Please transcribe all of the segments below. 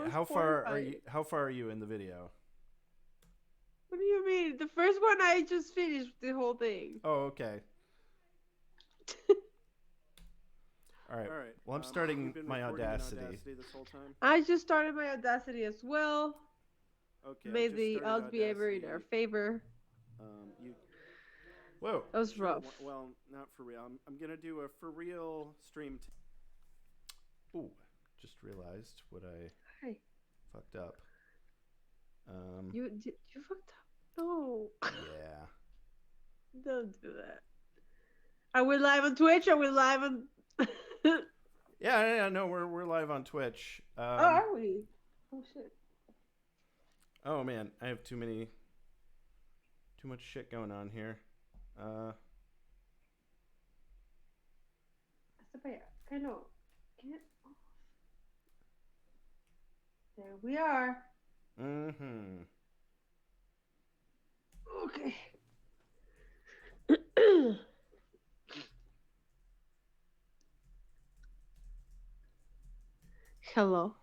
was how far are horrifying. you? How far are you in the video? What do you mean? The first one I just finished the whole thing. Oh, okay. All right. All right. Well, I'm Have you starting been my recording in Audacity. Audacity this whole time? I just started my Audacity as well. Okay, I May just the started odds be ever in our Audacity. favor. You Whoa. That was sure? rough. Well, not for real. I'm gonna do a for real stream. Ooh, just realized what I Hey, fucked up. you fucked up. No, Yeah. don't do that. Are we live on Twitch? Are we live on? Oh, Yeah, no, we're live on Twitch. are we? Oh shit. Oh man, I have too much shit going on here. Hasta para allá. Hello. Get off. There we are. Mm-hmm. Okay. Hello.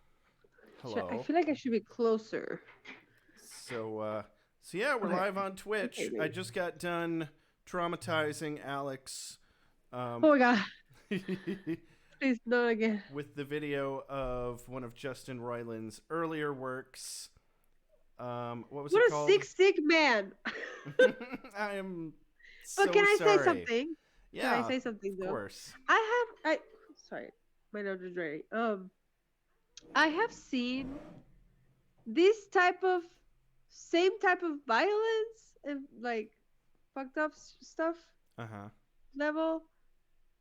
I Hello. feel like I should be closer. So yeah, we're Okay. live on Twitch. Okay, I maybe. just got done traumatizing Alex Oh my god. Please, not again. with the video of one of Justin Roiland's earlier works. What was it What a called? sick man. I am But can so I say sorry. something? Can I Yeah, say something of though? course. I sorry, my nose is ready. I have seen this type of same type of violence and like fucked up stuff Uh-huh. level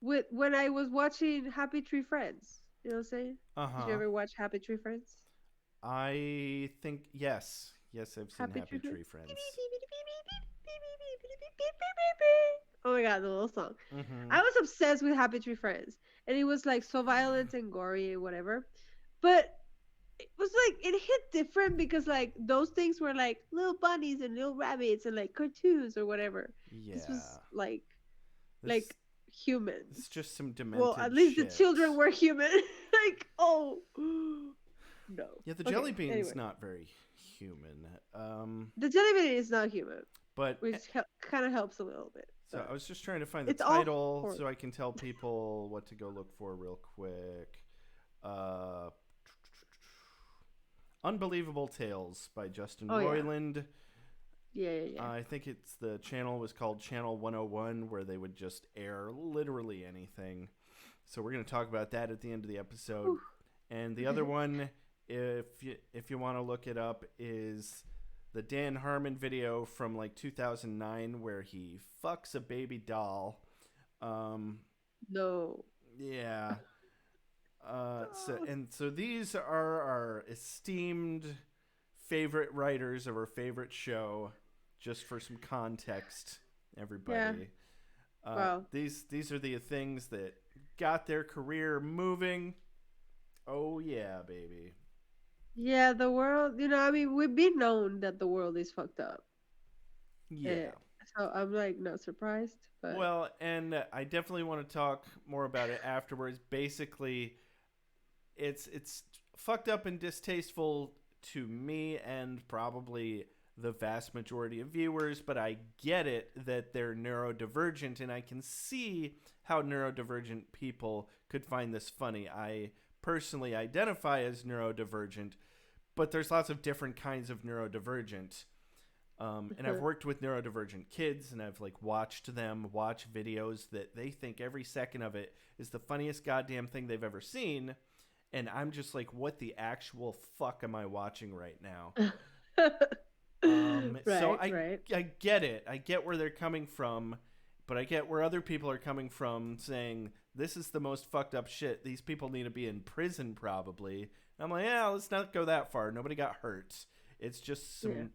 with when I was watching Happy Tree Friends. You know what I'm saying? Did you Uh-huh. ever watch Happy Tree Friends? I think yes. Yes, I've seen Happy Happy Tree Friends. Tree Friends. Oh my god, the little song. Mm-hmm. I was obsessed with Happy Tree Friends, and it was like so violent and gory and whatever. But it was like it hit different because like those things were like little bunnies and little rabbits and like cartoons or whatever. This was Yeah. like This it's humans. just some Well, at demented least the shit. children were human. Like, oh no. Yeah, the jelly Okay, bean's anyway. not very human. The jelly bean is not human, But which kind of helps a little bit. so I was just trying to find the It's all title horror. so I can tell people what to go look for real quick. Uh, Unbelievable Tales by Justin Oh yeah. Roiland. Yeah. I think it's the channel was called Channel 101, where they would just air literally anything. So we're going to talk about that at the end of the episode. Whew. And the other Okay. one, if you want to look it up, is the Dan Harmon video from like 2009 where he fucks a baby doll. Um, No. yeah. So Oh. and so these are our esteemed favorite writers of our favorite show. Just for some context, Yeah. everybody. Wow. These are the things that got their career moving. Oh yeah, baby. Yeah, the world, I mean, we've been known that the world is fucked up. Uh, Yeah. so I'm like not surprised, but Well, and I definitely want to talk more about it afterwards. Basically, it's fucked up and distasteful to me and probably the vast majority of viewers, but I get it that they're neurodivergent and I can see how neurodivergent people could find this funny. I personally identify as neurodivergent, but there's lots of different kinds of neurodivergent. And I've worked with neurodivergent kids, and I've like watched them watch videos that they think every second of it is the funniest goddamn thing they've ever seen, and I'm just like, what the actual fuck am I watching right now? So right, right. I get it. I get where they're coming from, but I get where other people are coming from, saying this is the most fucked up shit. These people need to be in prison probably. And I'm like, yeah, let's not go that far. Nobody got hurt. It's just Yeah. some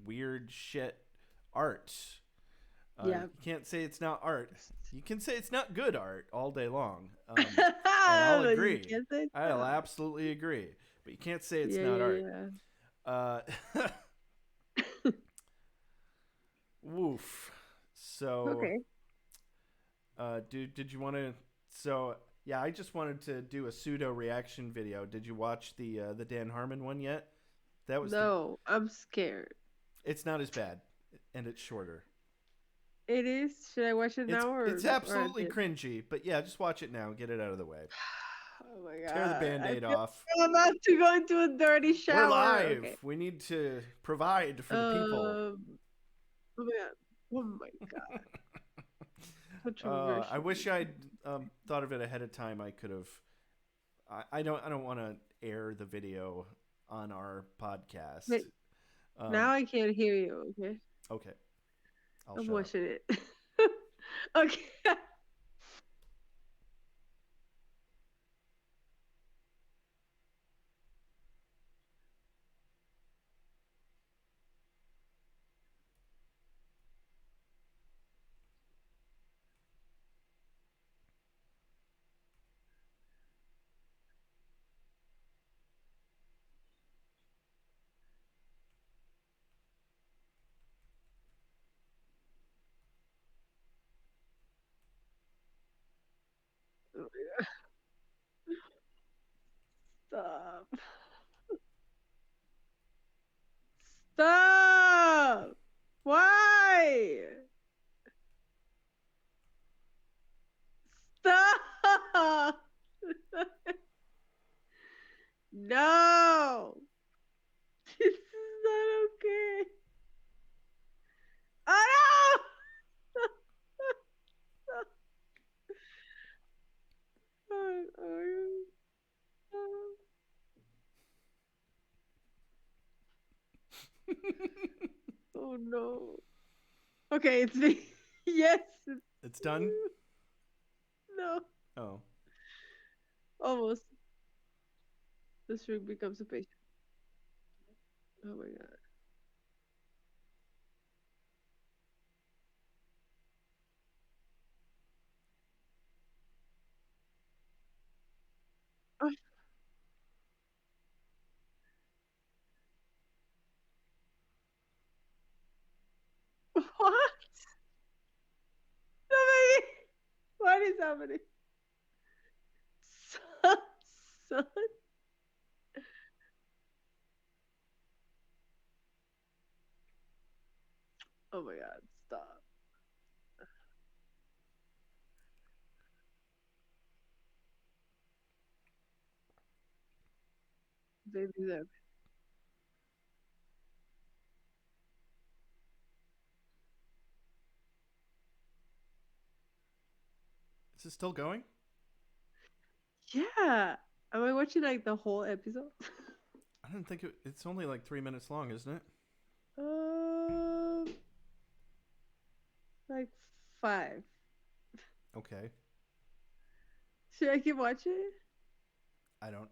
weird shit art. Yeah. You can't say it's not art. You can say it's not good art all day long. And I'll But you agree. can't say it's I'll not. absolutely agree. But you can't say it's Yeah, not art. yeah, Uh, woof. yeah. So, Okay. did you want to? So, Yeah, I just wanted to do a pseudo reaction video. Did you watch the Dan Harmon one yet? That was the. No, I'm scared. It's not as bad, and it's shorter. It is. Should I watch it It's now it's or absolutely did? cringy, but yeah, just watch it now and get it out of the way. Oh my Tear the god! I Band-Aid feel off. like I'm about to go into a dirty We're shower. live. Okay. We need to provide for the people. Oh my god! Oh my god! Controversial. I wish I'd thought of it ahead of time. I could have. I don't want to air the video on our podcast. Wait, now I can't hear you. Okay. Okay, I'll I'm shut up. watching it. Okay. Oh my god. Stop. Stop. Why? Stop. No. This is not okay. Oh no. Oh, oh, oh. Oh no. Okay, it's me. Yes. It's done. No. Oh, Almost. The shrink becomes a patient. Oh my god. Oh, what? No, baby. What is happening? Son, son. Oh my god. Stop. Baby's up. is it still going? Yeah. Am I watching like the whole episode? I don't think it's only like 3 minutes long, isn't it? um, like 5. Okay, Should I keep watching? I don't.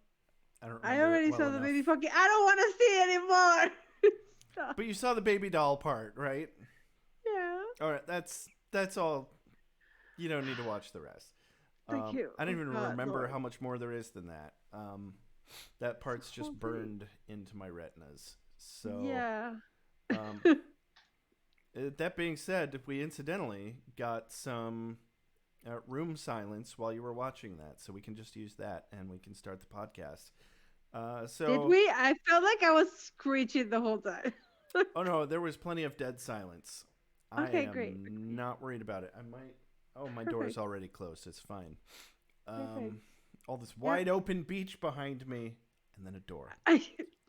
I don't I remember it already well saw the enough. baby fucking. I don't want to see anymore. Stop. But you saw the baby doll part, right? Yeah. All right, that's all. You don't need to watch the rest. Thank you. I don't Oh even god, remember Lord. how much more there is than that. That part's whole just thing. burned into my retinas. So, Yeah. um, that being said, we incidentally got some room silence while you were watching that, so we can just use that and we can start the podcast. Did we? I felt like I was screeching the whole time. Oh no, there was plenty of dead silence. Okay, I am great. not worried about it. I might. Oh, my door's Perfect. already closed. It's fine. Perfect. All this wide open beach behind me, and then a door.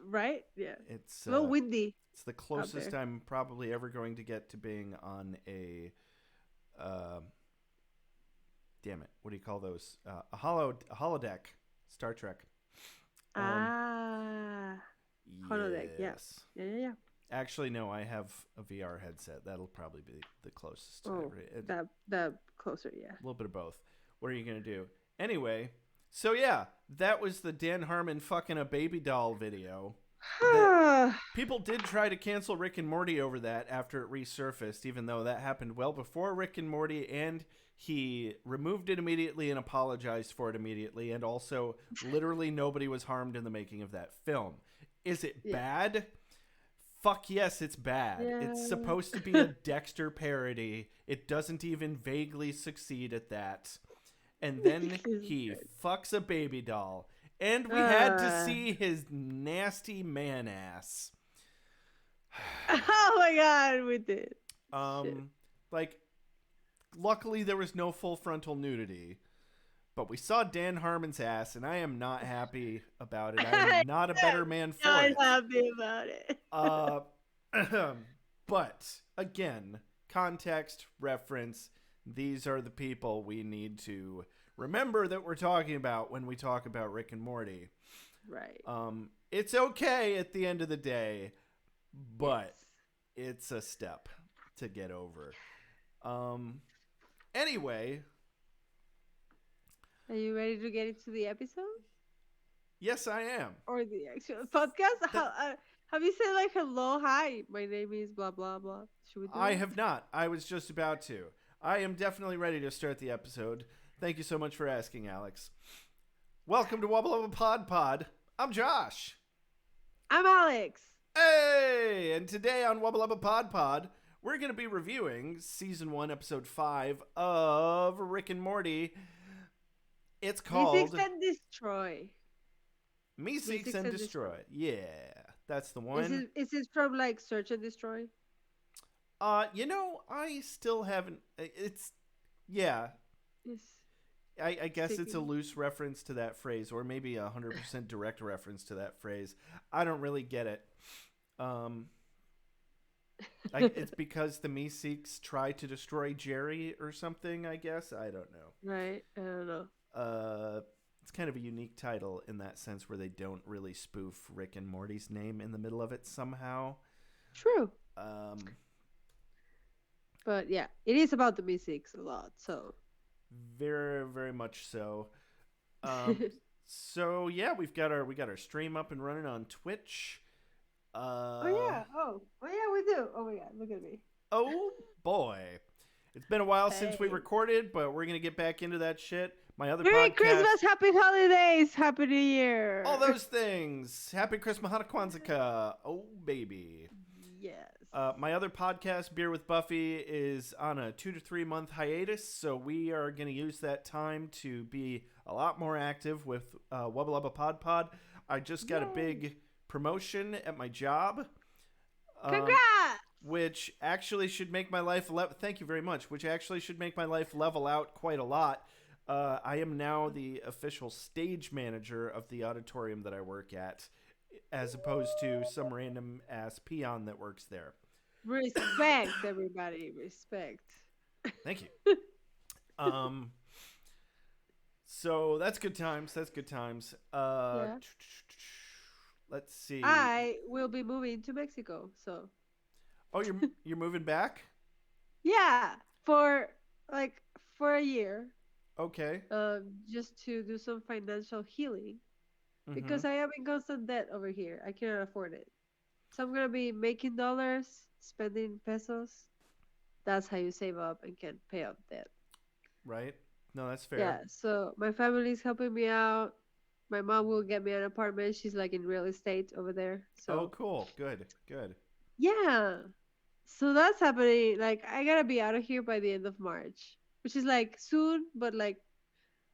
Right? Yeah. It's A little windy. it's the closest there. I'm probably ever going to get to being on a. Damn it! What do you call those? A holodeck, Star Trek. Holodeck. Yeah. Yes. Yeah. Actually, no. I have a VR headset. That'll probably be the closest. To Oh, ever. that closer. Yeah. A little bit of both. What are you gonna do? Anyway, so yeah, that was the Dan Harmon fucking a baby doll video. People did try to cancel Rick and Morty over that after it resurfaced, even though that happened well before Rick and Morty, and he removed it immediately and apologized for it immediately, and also literally nobody was harmed in the making of that film. Is it bad? Fuck yes, it's bad. Yeah. It's supposed to be a Dexter parody. It doesn't even vaguely succeed at that. and then Jesus he Christ. fucks a baby doll. And we had to Uh, see his nasty man ass. oh my god, we did. Shit. Like, luckily there was no full frontal nudity. But we saw Dan Harmon's ass, and I am not happy about it. I am not a better man for Not it. happy about it. Uh, but again, context, reference. These are the people we need to remember that we're talking about when we talk about Rick and Morty. Right. It's okay at the end of the day, but Yes. it's a step to get over. Anyway, Are you ready to get into the episode yes, I am. or the actual podcast? Have you said like hello, hi? My name is blah blah blah. Should we do I it? have not. I was just about to. I am definitely ready to start the episode. Thank you so much for asking, Alex. Welcome to Wubba Lubba PodPod. I'm Josh. I'm Alex. Hey! And today on Wubba Lubba PodPod, we're going to be reviewing Season 1, Episode 5 of Rick and Morty. It's called Meeseeks and Destroy. Meeseeks and Destroy. Yeah, that's the one. Is it from like Search and Destroy? I still haven't. Yeah. Yes. I guess it's a Sticking. loose reference to that phrase, or maybe 100% direct reference to that phrase. I don't really get it. It's because the Meeseeks try to destroy Jerry or something, I guess. I don't know. Right. I don't know. It's kind of a unique title in that sense where they don't really spoof Rick and Morty's name in the middle of it somehow. True. Um, But yeah, it is about the Meeseeks a lot. So. Very, very much so. So yeah, we got our stream up and running on Twitch. Oh yeah. Oh yeah, we do. Oh my god, look at me. Oh boy, it's been a while since we Hey. recorded, but we're gonna get back into that shit. My other Merry podcast, Christmas, Happy Holidays, Happy New Year. all those things. Happy Christmas, Hanukkah, Kwanzaa. Oh baby. Yes. My other podcast, Beer with Buffy, is on a 2 to 3 month hiatus, so we are going to use that time to be a lot more active with Wubba Lubba PodPod. I just got a big promotion at my job. Congrats! Which actually should make my life thank you very much. Which actually should make my life level out quite a lot. I am now the official stage manager of the auditorium that I work at, as opposed to some random ass peon that works there. Respect, everybody. Respect. Thank you. So that's good times. That's good times. Yeah. Let's see. I will be moving to Mexico, so Oh, you're moving back? yeah, for a year, Okay. just to do some financial healing Mhm. because I am in constant debt over here. I cannot afford it, so I'm gonna be making dollars, spending pesos. That's how you save up and can pay off debt. Right. No, that's fair. Yeah, so my family's helping me out. My mom will get me an apartment. She's like in real estate over there. So Oh, cool. Good. Good. yeah. So that's happening. Like I gotta be out of here by the end of March, which is like soon, but like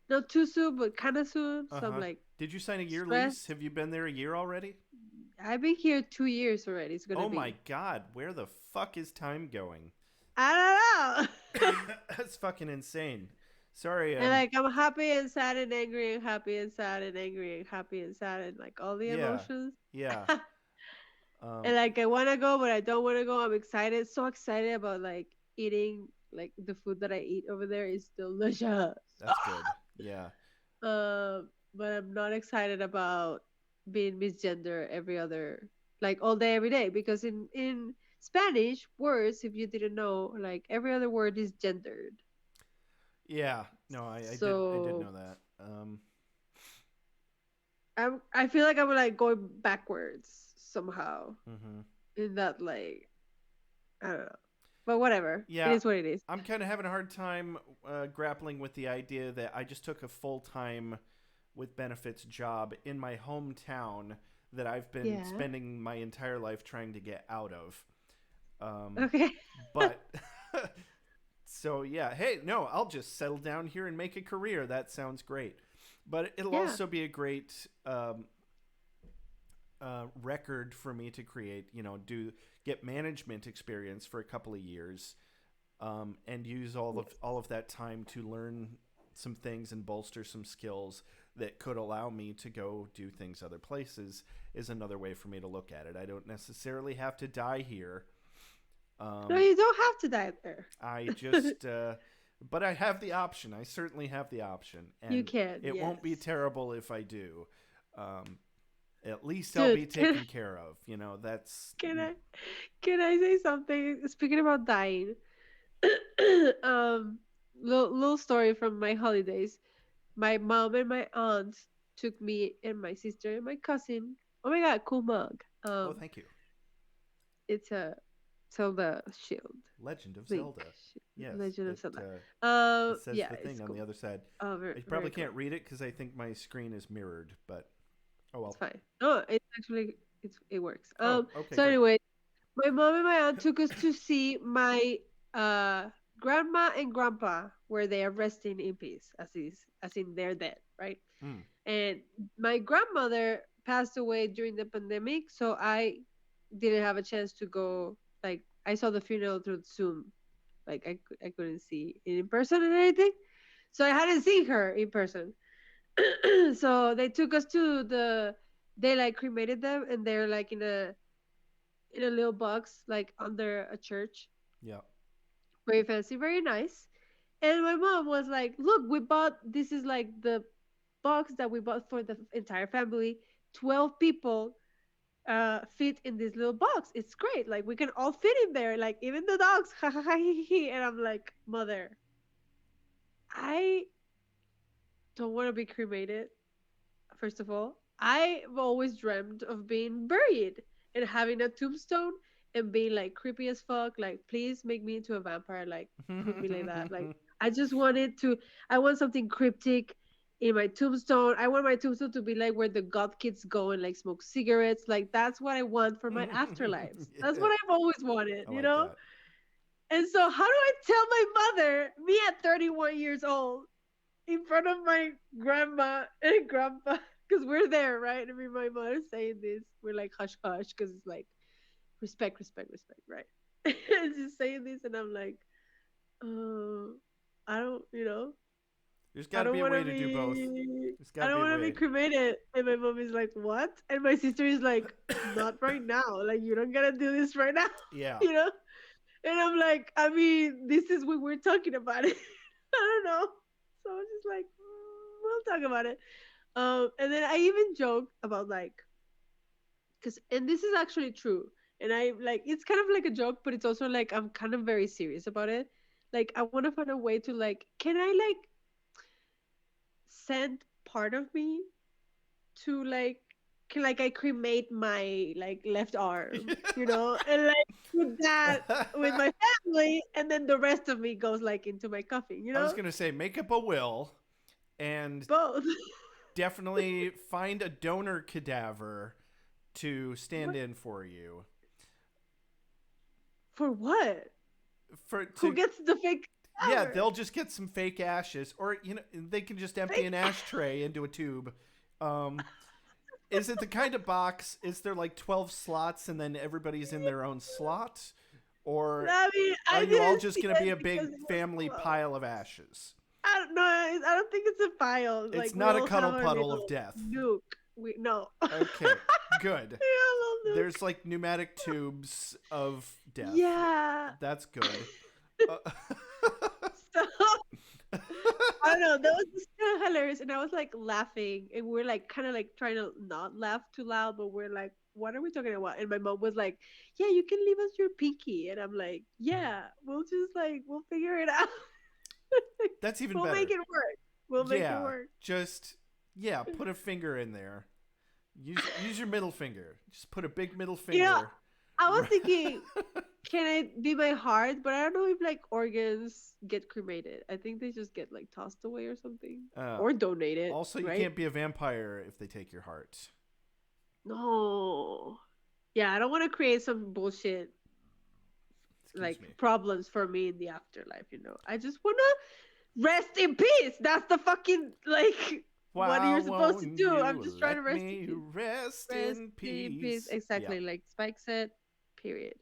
not too soon, but kind of soon. So I'm like, Did you sign a year lease? stressed. Have you been there a year already? I've been here 2 years already. It's gonna Oh be. my god, where the fuck is time going? I don't know. That's fucking insane. Sorry. And like I'm happy and sad and angry and happy and sad and angry and happy and sad and like all the Yeah. emotions. Yeah. And like I want to go, but I don't want to go. I'm excited, so excited about like eating like the food that I eat over there is delicious. That's good. Yeah. But I'm not excited about being misgender every other like all day every day because in Spanish words, if you didn't know, like every other word is gendered. Yeah. No, I did So- know that. I feel like I'm like going backwards somehow Mhm. in that like I don't know, but whatever. Yeah. It is what it is. I'm kind of having a hard time grappling with the idea that I just took a full-time with benefits job in my hometown that I've been Yeah. spending my entire life trying to get out of. Okay. But So yeah, hey, no, I'll just settle down here and make a career. That sounds great. But it'll Yeah. also be a great record for me to create. Do get management experience for a couple of years, and use Yes. all of that time to learn some things and bolster some skills that could allow me to go do things other places. Is another way for me to look at it. I don't necessarily have to die here. No, Um, you don't have to die there. I just, but I have the option. I certainly have the option, You and can, it won't be yes. terrible if I do. Um, at least I'll be Dude, taken care of. That's can I can I say something? Speaking about dying, um, little story from my holidays. My mom and my aunt took me and my sister and my cousin. Oh my god, cool mug. oh, thank you. It's a Zelda shield. Legend of Link. Zelda. Yes, Legend of it Zelda. it says Yeah, the it's thing on the cool. other side. Oh, very I very probably cool. can't read it because I think my screen is mirrored. But oh It's well. fine. Oh, it's actually it works. Oh, okay, So good. anyway, my mom and my aunt took us to see my uh grandma and grandpa where they are resting in peace, as in they're dead, right? Mm. And my grandmother passed away during the pandemic, so I didn't have a chance to go. Like I saw the funeral through Zoom. Like I couldn't see it in person or anything, so I hadn't seen her in person. So they took us to they like cremated them, and they're like in a little box like under a church, Yeah. very fancy, very nice. And my mom was like, look, we bought, this is like the box that we bought for the entire family. 12 people fit in this little box. It's great, like we can all fit in there, like even the dogs. And I'm like, mother, I don't want to be cremated. First of all, I've always dreamed of being buried and having a tombstone and being like creepy as fuck. Like, please make me into a vampire. Like, put me like that. Like, I just wanted to. I want something cryptic in my tombstone. I want my tombstone to be like where the god kids go and like smoke cigarettes. Like, that's what I want for my afterlives. That's Yeah, what I've always wanted. I like that. And so, how do I tell my mother, me at 31 years old, in front of my grandma and grandpa, because we're there, right? I mean, my mother's saying this. We're like hush hush because it's like respect, respect, respect, right? And she's saying this, and I'm like, uh, I don't, There's got I to don't be a want way to to do both. be, There's got I to don't be a want to be way. cremated. And my mom is like, what? And my sister is like, not right now. Like, you don't gotta do this right now, Yeah. you know? And I'm like, I mean, this is what we're talking about it. I don't know. So I was just like, we'll talk about it. And then I even joked about like, cause, and this is actually true. And I like, it's kind of like a joke, but it's also like I'm kind of very serious about it. Like, I want to find a way to like, can I like send part of me to like, can like I cremate my like left arm, and like with that with my family, and then the rest of me goes like into my coffin, I was gonna say make up a will and both. definitely find a donor cadaver to stand What in for you. for what? For Who to gets the fake Yeah, cover? they'll just get some fake ashes, or they can just empty an Fake. ashtray into a tube. Um, is it the kind of box? Is there like 12 slots and then everybody's in their own slot, or I mean, are I you all didn't just see going to be it a because big it was family close. pile of ashes? I don't know. I don't think it's a file. It's Like we not a all cuddle have our puddle of little death. nuke. We no. We have Okay, good. a little nuke. There's like pneumatic tubes of death. Yeah. That's good. Uh, So I don't know. That was just kind of hilarious, and I was like laughing, and we're like kind of like trying to not laugh too loud, but we're like, "What are we talking about?" And my mom was like, "Yeah, you can leave us your pinky," and I'm like, "Yeah, we'll just like we'll figure it out. that's even We'll make better. it work. We'll make it Yeah, work." just put a finger in there. Use your middle finger. Just put a big middle You know, finger. I was thinking, can it be my heart? But I don't know if like organs get cremated. I think they just get like tossed away or something, uh, or donated, Also, you right? can't be a vampire if they take your heart. No. Yeah, I don't want to create some bullshit Excuse me. problems for me in the afterlife. I just wanna rest in peace. That's the fucking what Why you're supposed to won't do. I'm you just trying to let rest in me peace. rest Rest in in peace. peace? Yeah. Exactly, like Spike said. Period.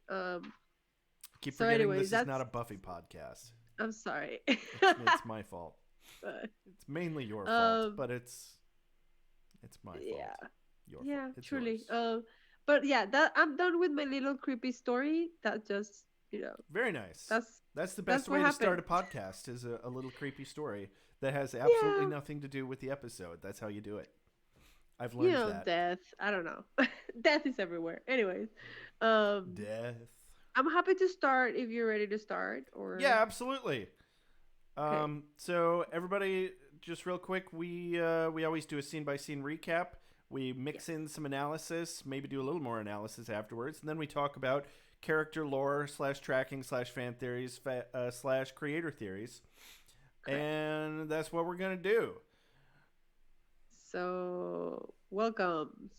Keep So, forgetting anyways, this is not that's. a Buffy podcast. I'm sorry. It's my fault. But, It's mainly your fault, um. but it's my Yeah. fault. Your fault. Yeah. It's Truly. yours. But yeah, that I'm done with my little creepy story. That just Very nice. that's That's the that's best what way to happened. start a podcast is a little creepy story that has absolutely Yeah. nothing to do with the episode. That's how you do it. I've learned that. Death. I don't know. Death is everywhere. Anyways, um, Death. I'm happy to start if you're ready to start. Yeah, Or absolutely. okay. So everybody, just real quick, we always do a scene by scene recap. We mix Yes. in some analysis, maybe do a little more analysis afterwards, and then we talk about character lore / tracking / fan theories / creator theories, Correct. and that's what we're gonna do. So welcome.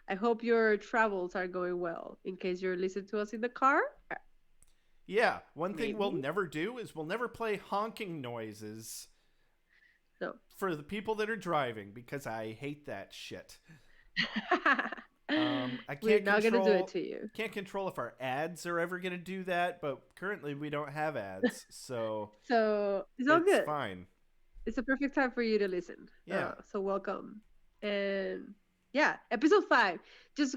I hope your travels are going well. In case you're listening to us in the car, Yeah, one thing we'll maybe never do is we'll never play honking noises no. for the people that are driving because I hate that shit. I We're can't not gonna do it control to you. can't control if our ads are ever gonna do that, but currently we don't have ads, so So it's all it's good. fine. It's a perfect time for you to listen. Yeah. So welcome. And yeah, episode 5. Just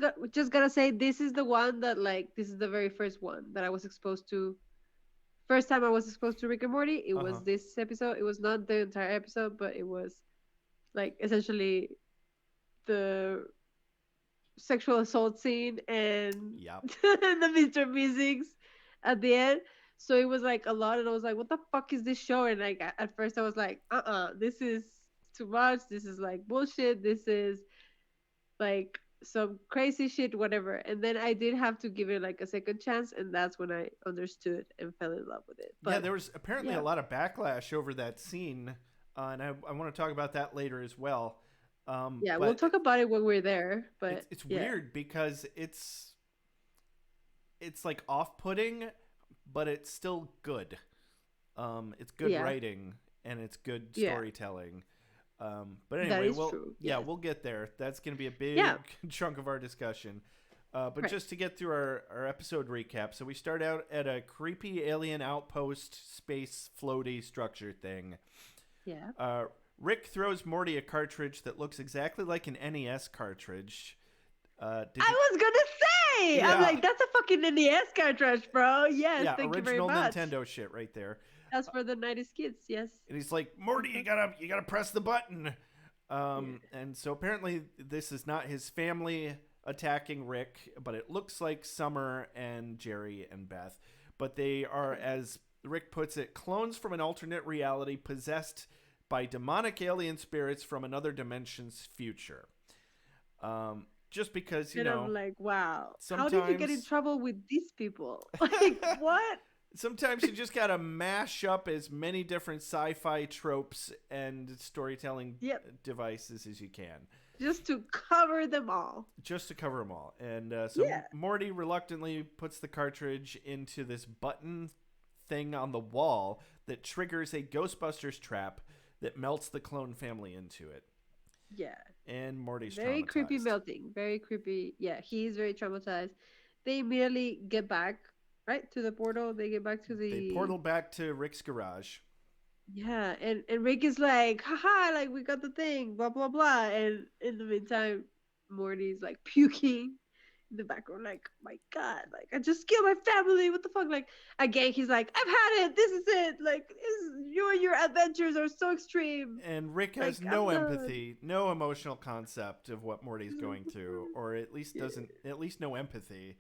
gotta say this is the one that this is the very first one that I was exposed to. First time I was exposed to Rick and Morty, it Uh-huh. was this episode. It was not the entire episode, but it was essentially the sexual assault scene and Yep. the Mr. Meeseeks at the end. So it was a lot, and I was like, "What the fuck is this show?" And at first I was like, this is too much. This is bullshit. This is some crazy shit, whatever." And then I did have to give it a second chance, and that's when I understood and fell in love with it. Yeah, But there was apparently a yeah, lot of backlash over that scene, and I want to talk about that later as well. yeah, we'll But talk about it when we're there. But it's yeah, weird because it's like off-putting, but it's still good. It's good yeah, writing and it's good yeah, storytelling. But that anyway, is true. Yes. we'll get there. That's going to be a big Yeah, chunk of our discussion. But right. just to get through our episode recap, so we start out at a creepy alien outpost space floaty structure thing. Yeah. Rick throws Morty a cartridge that looks exactly like an NES cartridge. Did you? I was gonna say, I'm Yeah, like, that's a fucking NES cartridge, bro. Yes, yeah, thank you very original much. Nintendo shit right there. That's for the 90s kids, yes. And he's like, Morty, you gotta press the button. Yeah. And so apparently this is not his family attacking Rick, but it looks like Summer and Jerry and Beth. But they are, as Rick puts it, clones from an alternate reality possessed by demonic alien spirits from another dimension's future. Just because, And I'm like, wow, how did you get in sometimes trouble with these people? What? sometimes you just gotta mash up as many different sci-fi tropes and storytelling Yep. devices as you can, Just to cover them all. just to cover them all. And so Yeah. Morty reluctantly puts the cartridge into this button thing on the wall that triggers a Ghostbusters trap that melts the clone family into it. Yeah. And Morty's Very creepy traumatized. melting. Very creepy. Yeah, he's very traumatized. They immediately get back, right, to the portal. They get back to They the. portal back to Rick's garage. Yeah, and Rick is like, haha, we got the thing, blah blah blah. And in the meantime, Morty's puking in the background, my God, I just killed my family. What the fuck? Again, he's like, I've had it. This is it. You and your adventures are so extreme. And Rick has no I'm done. empathy, no emotional concept of what Morty's going through, or at least no empathy.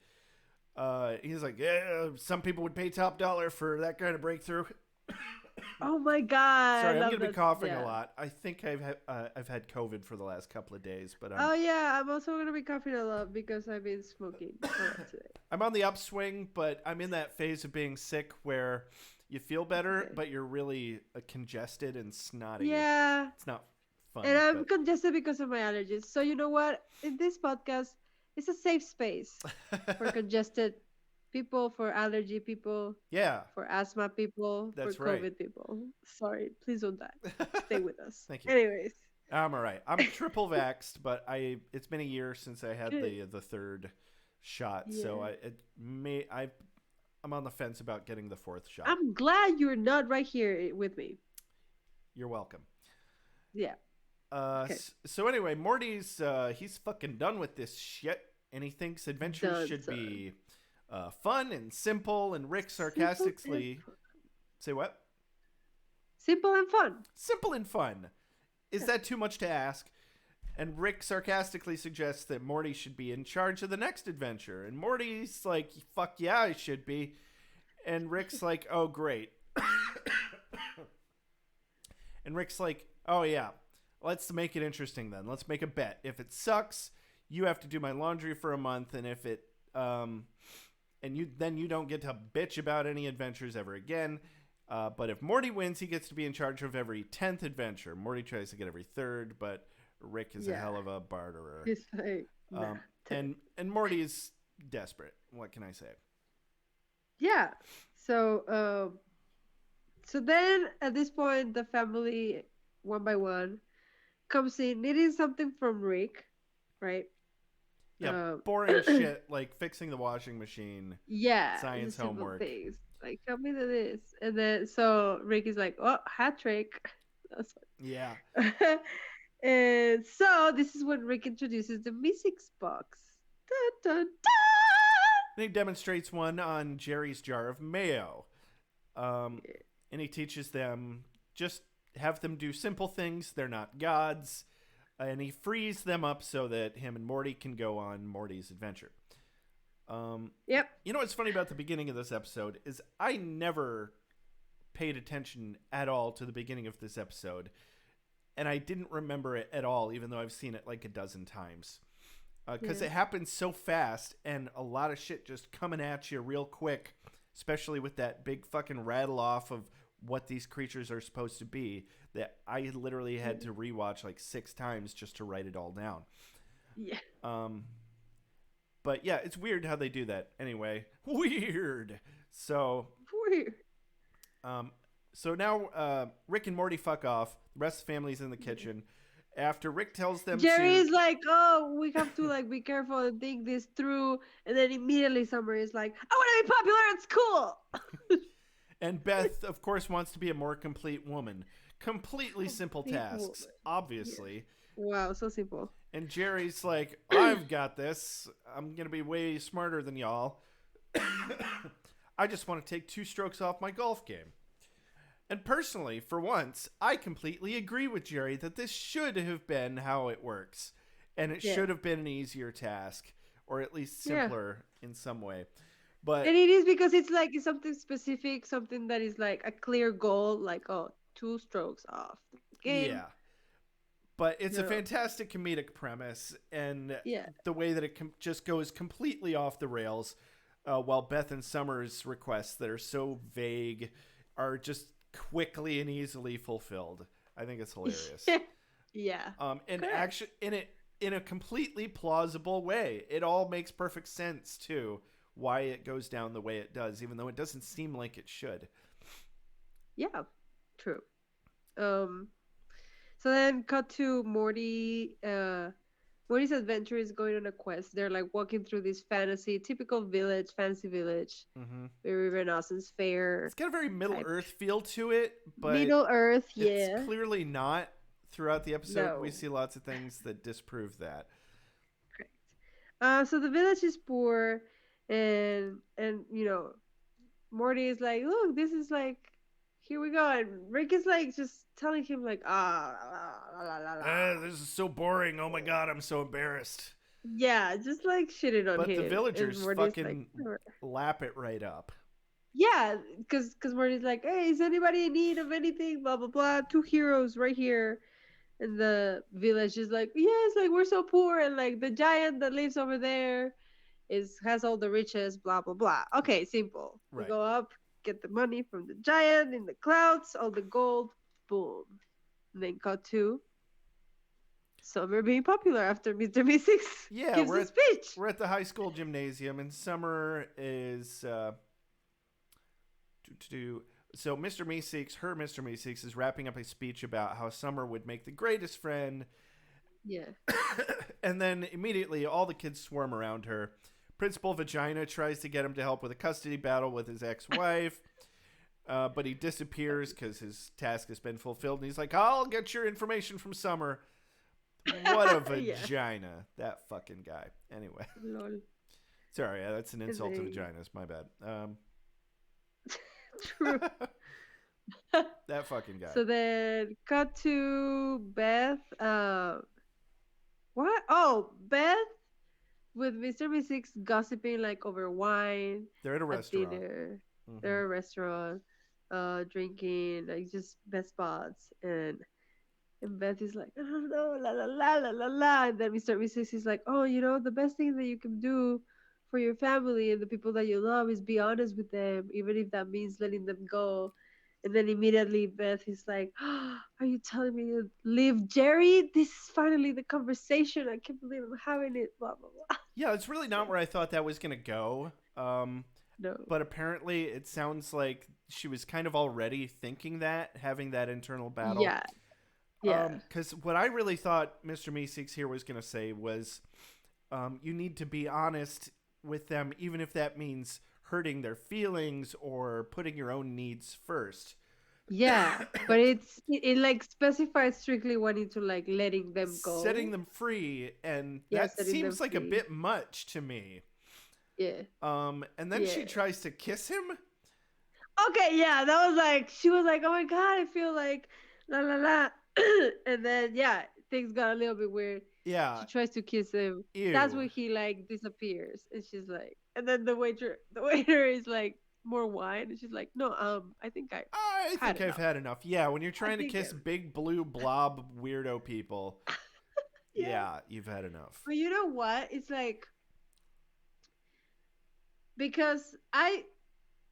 He's like, yeah, some people would pay top dollar for that kind of breakthrough. Oh my God. Sorry, I I'm love gonna be this. coughing Yeah. a lot. I think I've had COVID for the last couple of days, but Oh yeah, I'm also gonna be coughing a lot because I've been smoking a lot today. I'm on the upswing. But I'm in that phase of being sick where you feel better, Okay. but you're really congested and snotty. Yeah, It's not fun. and I'm but... congested because of my allergies. So you know what? In this podcast, it's a safe space for congested people, for allergy people, Yeah, for asthma people, for that's right. COVID people. Sorry, please don't die. Stay with us. Thank you. Anyways, I'm all right. I'm triple vaxxed, but it's been a year since I had good. the third shot, so Yeah. I'm on the fence about getting the fourth shot. I'm glad you're not right here with me. You're welcome. Yeah. Okay. So anyway, Morty's he's fucking done with this shit, and he thinks adventures Done, should son. be fun and simple. And Rick Simple and sarcastically say, "What? simple and fun. Simple and fun? Is Yeah. that too much to ask?" And Rick sarcastically suggests that Morty should be in charge of the next adventure, and Morty's like, "Fuck yeah, I should be." And Rick's like, "Oh great." And Rick's like, "Oh yeah, let's make it interesting then. Let's make a bet. If it sucks, you have to do my laundry for a month, and if it and you don't get to bitch about any adventures ever again. But if Morty wins, he gets to be in charge of every 10th adventure. Morty tries to get every third, but Rick is a Yeah. hell of a barterer. It's like, nah. And Morty is desperate. What can I say? Yeah. So, so then at this point, the family, one by one, comes in needing something from Rick, right? Yeah, Um, boring shit like fixing the washing machine, yeah, the science simple homework. things. Like, help me do this. And then, so Rick is like, oh, hat trick. That's Yeah. what. And so this is when Rick introduces the Meeseeks box. Dun, dun, And he demonstrates one on Jerry's jar of mayo. And he teaches them just have them do simple things. They're not gods. And he frees them up so that him and Morty can go on Morty's adventure. Yep. You know what's funny about the beginning of this episode is I never paid attention at all to the beginning of this episode. And I didn't remember it at all, even though I've seen it like a dozen times. Because Yeah. it happens so fast and a lot of shit just coming at you real quick, especially with that big fucking rattle off of what these creatures are supposed to be, that I literally had to rewatch like 6 times just to write it all down. Yeah. But yeah, it's weird how they do that. Anyway, weird. So Weird. so now Rick and Morty fuck off. The rest of the family's in the kitchen. After Rick tells them Jerry to... is like, oh, we have to like be careful and think this through, and then immediately Summer is like, I want to be popular. It's cool. And Beth, of course, wants to be a more complete woman. Completely simple Complete tasks, woman. obviously. Wow, so simple. And Jerry's like, I've got this. I'm going to be way smarter than y'all. I just want to take 2 strokes off my golf game. And personally, for once, I completely agree with Jerry that this should have been how it works. And it should have been an easier task, or at least simpler in some way. But And it is because it's like it's something specific, something that is like a clear goal, like, oh, 2 strokes off the game. yeah. But it's a Yeah. fantastic comedic premise, and Yeah. the way that it just goes completely off the rails, while Beth and Summer's requests that are so vague are just quickly and easily fulfilled. I think it's hilarious. Yeah. And Correct. actually, in a completely plausible way, it all makes perfect sense too. Why it goes down the way it does, even though it doesn't seem like it should. Yeah. True. So then cut to Morty. Morty's adventure is going on a quest. They're like walking through this typical village, fancy village, Mm-hmm. very Renaissance fair. It's got a very Middle type. Earth feel to it, but Middle Earth, yeah. it's clearly not. Throughout the episode, No. we see lots of things that disprove that. Correct. So the village is poor, and you know, Morty is like, look, this is like, here we go, and Rick is like just telling him like, This is so boring. Oh my god, I'm so embarrassed. yeah, just like shitting on But him. the villagers And Morty's fucking like, lap it right up. yeah, because Morty's like, hey, is anybody in need of anything? Blah blah blah. 2 heroes right here. And the village is like, yes, like we're so poor, and like the giant that lives over there has all the riches, blah blah blah. Okay, simple. Right. We go up, get the money from the giant in the clouds, all the gold, boom. And then cut to Summer being popular after Mr. Meeseeks Yeah, gives a speech. we're at the high school gymnasium, and Summer is to do. So Mr. Meeseeks is wrapping up a speech about how Summer would make the greatest friend, Yeah. and then immediately all the kids swarm around her. Principal Vagina tries to get him to help with a custody battle with his ex-wife, but he disappears because his task has been fulfilled, and he's like, I'll get your information from Summer. What a Yeah. vagina. That fucking guy. Anyway. Lol. Sorry, that's an And insult to then- vaginas. My bad. True. That fucking guy. So then cut to Beth. What? Oh, Beth with Mr. Meeseeks gossiping like over wine They're at a at restaurant. dinner. Mhm. They're at a restaurant, drinking, like just best spots. And Beth is like, I don't know, la la la la la la. And then Mr. Meeseeks is like, oh, the best thing that you can do for your family and the people that you love is be honest with them, even if that means letting them go. And then immediately Beth is like, oh, are you telling me to leave Jerry? This is finally the conversation. I can't believe I'm having it. Blah, blah, blah. Yeah, it's really not where I thought that was going to go. No. But apparently it sounds like she was kind of already thinking that, having that internal battle. Yeah. Yeah. Because what I really thought Mr. Meeseeks here was going to say was you need to be honest with them, even if that means hurting their feelings or putting your own needs first. Yeah, but it like specifies strictly wanting to like letting them go. Setting them free, and Yeah, that setting them seems like a free. bit much to me. Yeah. And then she Yeah. tries to kiss him. Okay, yeah, that was like she was like, oh my god, I feel like la la la, and then yeah, things got a little bit weird. Yeah. She tries to kiss him. Ew. That's when he like disappears, and she's like, and then the waiter is like, more wine, and she's like, no, I think I had think I've had enough. Yeah, when you're trying to think kiss I've- big blue blob weirdo people, yeah, you've had enough. But you know what? It's like because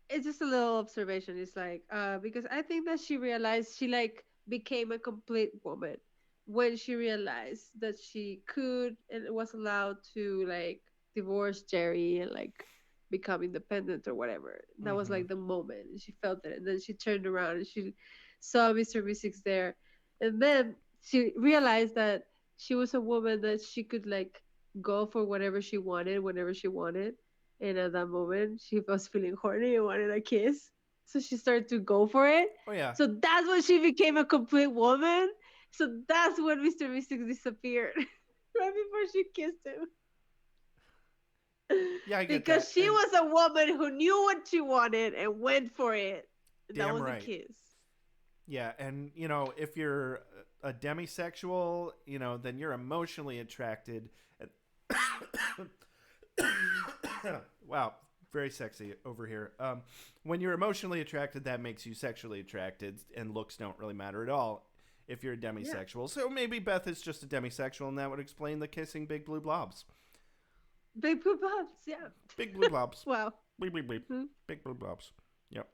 it's just a little observation. It's like because I think that she realized she like became a complete woman when she realized that she could and was allowed to like divorce Jerry and like become independent or whatever. That was Mhm. like the moment, and she felt it, and then she turned around and she saw Mr. Meeseeks there, and then she realized that she was a woman that she could like go for whatever she wanted whenever she wanted, and at that moment, she was feeling horny and wanted a kiss. So she started to go for it. Oh yeah. So that's when she became a complete woman. So that's when Mr. Mystic disappeared. Right before she kissed him. Yeah, I get Because that. she And- was a woman who knew what she wanted and went for it. And that Damn was right. a kiss. Yeah, and if you're a demisexual, then you're emotionally attracted. Wow, very sexy over here. When you're emotionally attracted, that makes you sexually attracted, and looks don't really matter at all if you're a demisexual. So maybe Beth is just a demisexual, and that would explain the kissing big blue blobs. Big poop ups, yeah. Big blue blobs. Wow. Bleep, bleep, bleep. Hmm. Big blue blobs. Yep.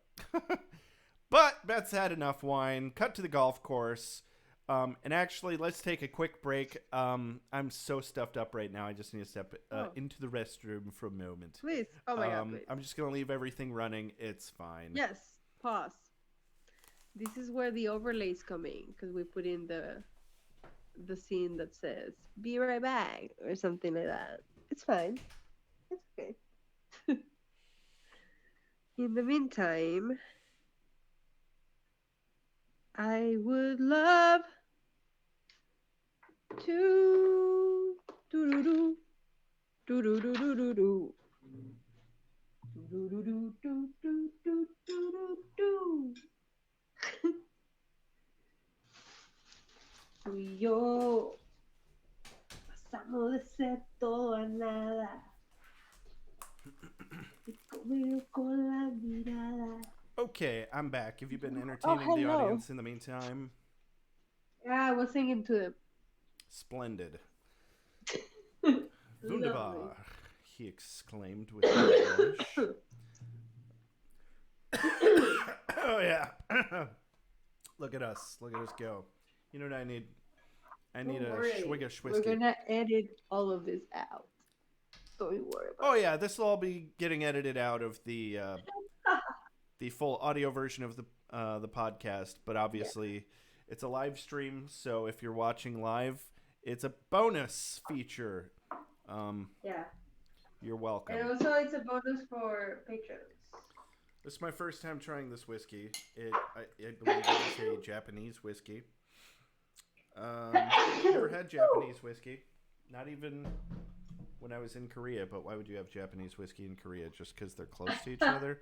But Beth's had enough wine. Cut to the golf course. And actually, let's take a quick break. I'm so stuffed up right now. I just need to step into the restroom for a moment. Please. Oh my god, please. I'm just going to leave everything running. It's fine. Yes. Pause. This is where the overlays come in, because we put in the scene that says "Be right back" or something like that. It's fine. It's okay. In the meantime, I would love to do do do do do do do do do. Do, do, do, do, do, do, do, do, do. Tú y yo pasamos de ser todo a nada. Y comer con la mirada. Okay, I'm back. Have you been entertaining the hello. audience in the meantime? Yeah, I was singing to them. Splendid. Lovely. Wunderbar, he exclaimed with relish. Oh, yeah. Look at us. Look at us go. You know what I need? I need Don't a worry. swig of We're whiskey. gonna edit all of this out. Don't worry Oh about yeah, this will all be getting edited out of the full audio version of the podcast. But it. obviously, it's a live stream, so if you're watching live, it's a bonus feature. Yeah. You're And welcome. also, it's a bonus for patrons. This is my first time trying this whiskey. I believe it is a Japanese whiskey. Never had Japanese whiskey. Not even when I was in Korea. But why would you have Japanese whiskey in Korea? Just because they're close to each other?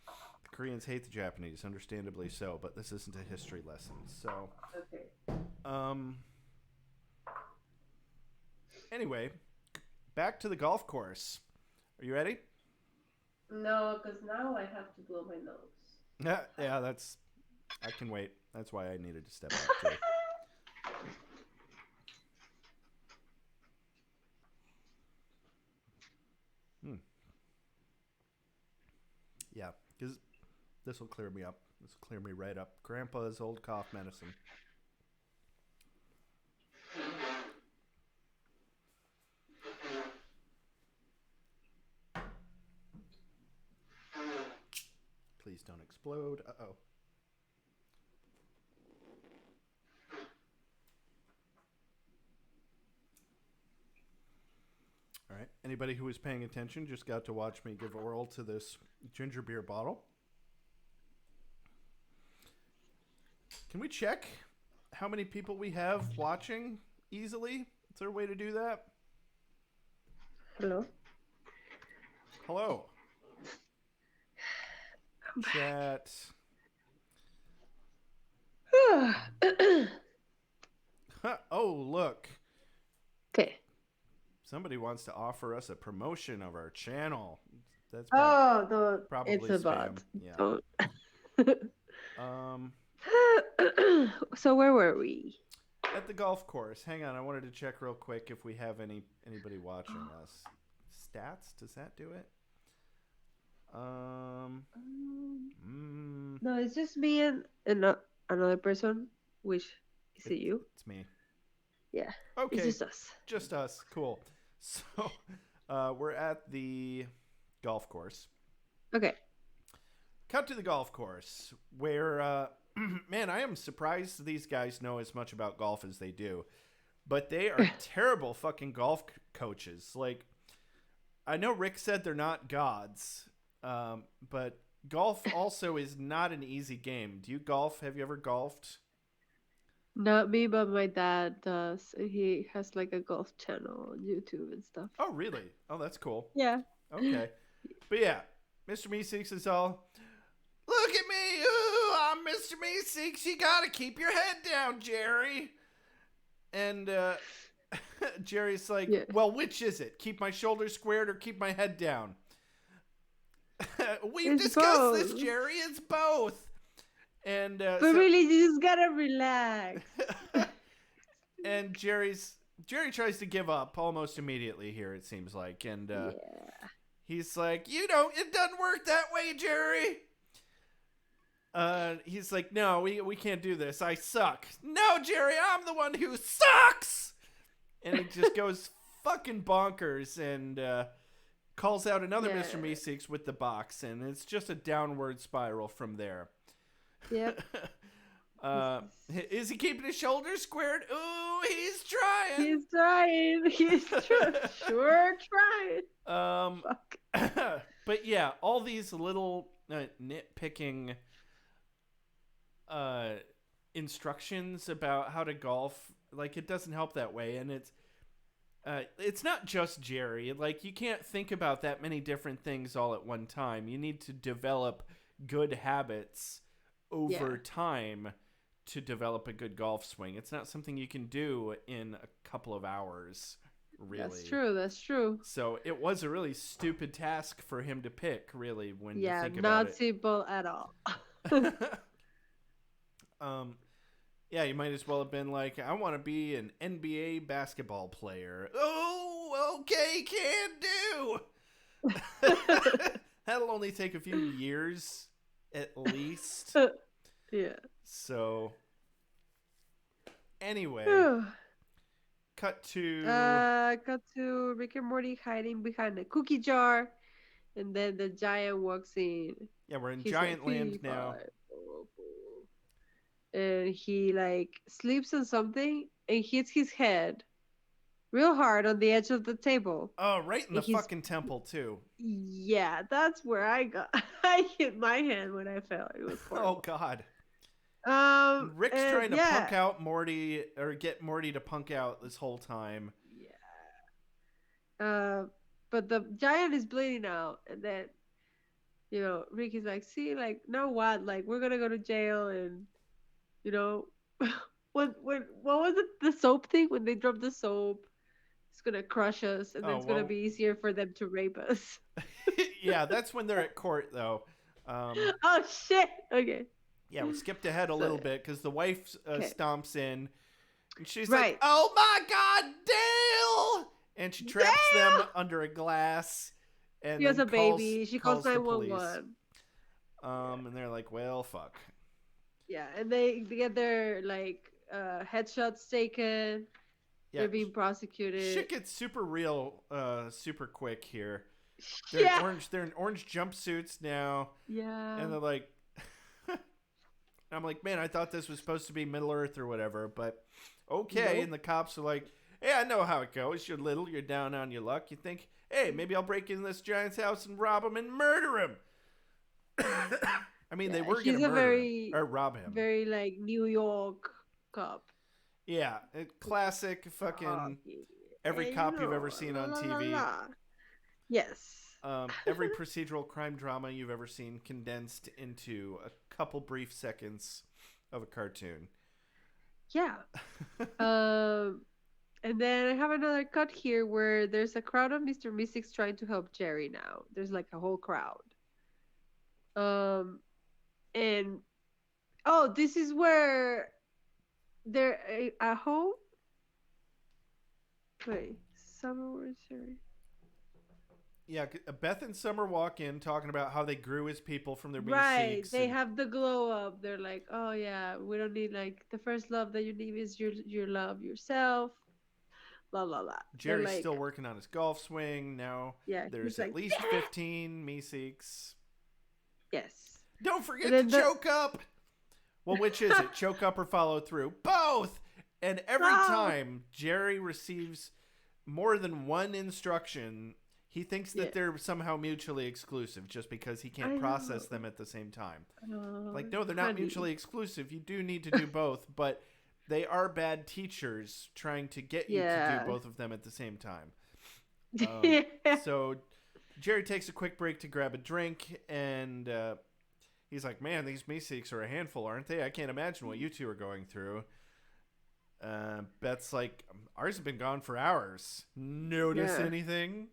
The Koreans hate the Japanese, understandably so. But this isn't a history lesson. So, Okay. anyway, back to the golf course. Are you ready? No, because now I have to blow my nose. Yeah, that's. I can wait. That's why I needed to step out too. Yeah, because this will clear me up. This will clear me right up. Grandpa's old cough medicine. Please don't explode. Uh-oh. All right. Anybody who was paying attention just got to watch me give oral to this ginger beer bottle. Can we check how many people we have watching easily? Is there a way to do that? Hello? Hello. Chat. Oh, look. Okay. Somebody wants to offer us a promotion of our channel. That's Oh, no, probably it's a spam. bot. Yeah. Don't. So where were we? At the golf course. Hang on, I wanted to check real quick if we have anybody watching us. Stats? Does that do it? No, it's just me and another person. Which is it you? It's me. Yeah. Okay. It's just us. Just us. Cool. So, we're at the golf course. Okay. Cut to the golf course, where, man, I am surprised these guys know as much about golf as they do. But they are terrible fucking golf coaches. Like, I know Rick said they're not gods, but golf also is not an easy game. Do you golf? Have you ever golfed? Not me, but my dad does. He has like a golf channel on YouTube and stuff. Oh, really? Oh, that's cool. Yeah. Okay. But yeah, Mr. Meeseeks is all, look at me. Ooh, I'm Mr. Meeseeks. You got to keep your head down, Jerry. And Jerry's like, Yeah. well, which is it? Keep my shoulders squared or keep my head down? We've It's discussed this, both. Jerry. It's both. And But really, you just gotta relax. and Jerry tries to give up almost immediately here, it seems like. And Yeah. he's like, it doesn't work that way, Jerry. He's like, no, we can't do this. I suck. No, Jerry, I'm the one who sucks. And he just goes fucking bonkers and calls out another Yeah. Mr. Meeseeks with the box. And it's just a downward spiral from there. Yep. Is he keeping his shoulders squared? Ooh, he's trying. He's trying. He's sure trying. Fuck. But yeah, all these little nitpicking instructions about how to golf, like, it doesn't help that way. And it's not just Jerry. Like, you can't think about that many different things all at one time. You need to develop good habits over time to develop a good golf swing. It's not something you can do in a couple of hours, really. That's true. So it was a really stupid task for him to pick, really, when you think about not it. simple at all. Yeah, you might as well have been like, I want to be an NBA basketball player. Oh, okay, can do. That'll only take a few years at least. Yeah. So, anyway, cut to Got to Rick and Morty hiding behind a cookie jar, and then the giant walks in. yeah, we're in He's like Giant Land now. 55, and he like sleeps on something and hits his head real hard on the edge of the table. Oh, right in And the he's fucking temple too. yeah, that's where I got. I hit my hand when I fell. It was Oh horrible. God. And Rick's And trying to yeah, punk out Morty or get Morty to punk out this whole time. yeah. But the giant is bleeding out, and then Rick is like, see, like now what? Like we're gonna go to jail, and you know, what was it? The soap thing when they drop the soap, it's gonna crush us, and then Oh it's gonna well. be easier for them to rape us. Yeah, that's when they're at court though. Oh shit. Okay. Yeah, we skipped ahead a So little bit because the wife okay. stomps in, and she's like, Right. "Oh my God, Dale!" And she traps them Damn. under a glass, and She has then a baby. She calls calls the nine one police. one. And they're like, "Well, fuck." Yeah, and they get their like headshots taken. Yeah, They're being prosecuted. shit gets super real, super quick here. Yeah. They're in orange jumpsuits now, Yeah. and they're like, I'm like, man, I thought this was supposed to be Middle Earth or whatever, but okay. Nope. And the cops are like, hey, I know how it goes. You're little, you're down on your luck. You think, hey, maybe I'll break into this giant's house and rob him and murder him. I mean, they Yeah, were he's gonna a murder him very, or rob him. very like New York cop. Yeah, classic fucking every Hey, cop you've ever seen on TV. Yes. Every procedural crime drama you've ever seen condensed into a couple brief seconds of a cartoon. Yeah. And then I have another cut here where there's a crowd of Mr. Meeseeks trying to help Jerry now. There's like a whole crowd. And oh, this is where they're at home. Wait, Summer, where's Jerry? Yeah, Beth and Summer walk in talking about how they grew as people from their Right, Meeseeks. they have the glow up. They're like, oh yeah, we don't need like the first love that you need is your love yourself. Blah blah blah. They're Jerry's like, still working on his golf swing. Now yeah, there's he's at like, least yeah! 15 Meeseeks. Yes. Don't forget And to then choke up. Well, which is it? Choke up or follow through? Both. And every No! time Jerry receives more than one instruction, he thinks that Yeah. they're somehow mutually exclusive just because he can't I process know. them at the same time. Oh, Like, no, they're not honey. mutually exclusive. You do need to do both, but they are bad teachers trying to get you to Yeah. do both of them at the same time. Yeah. So Jerry takes a quick break to grab a drink, and he's like, man, these Meeseeks are a handful, aren't they? I can't imagine what you two are going through. Beth's like, ours have been gone for hours. Notice Yeah. anything?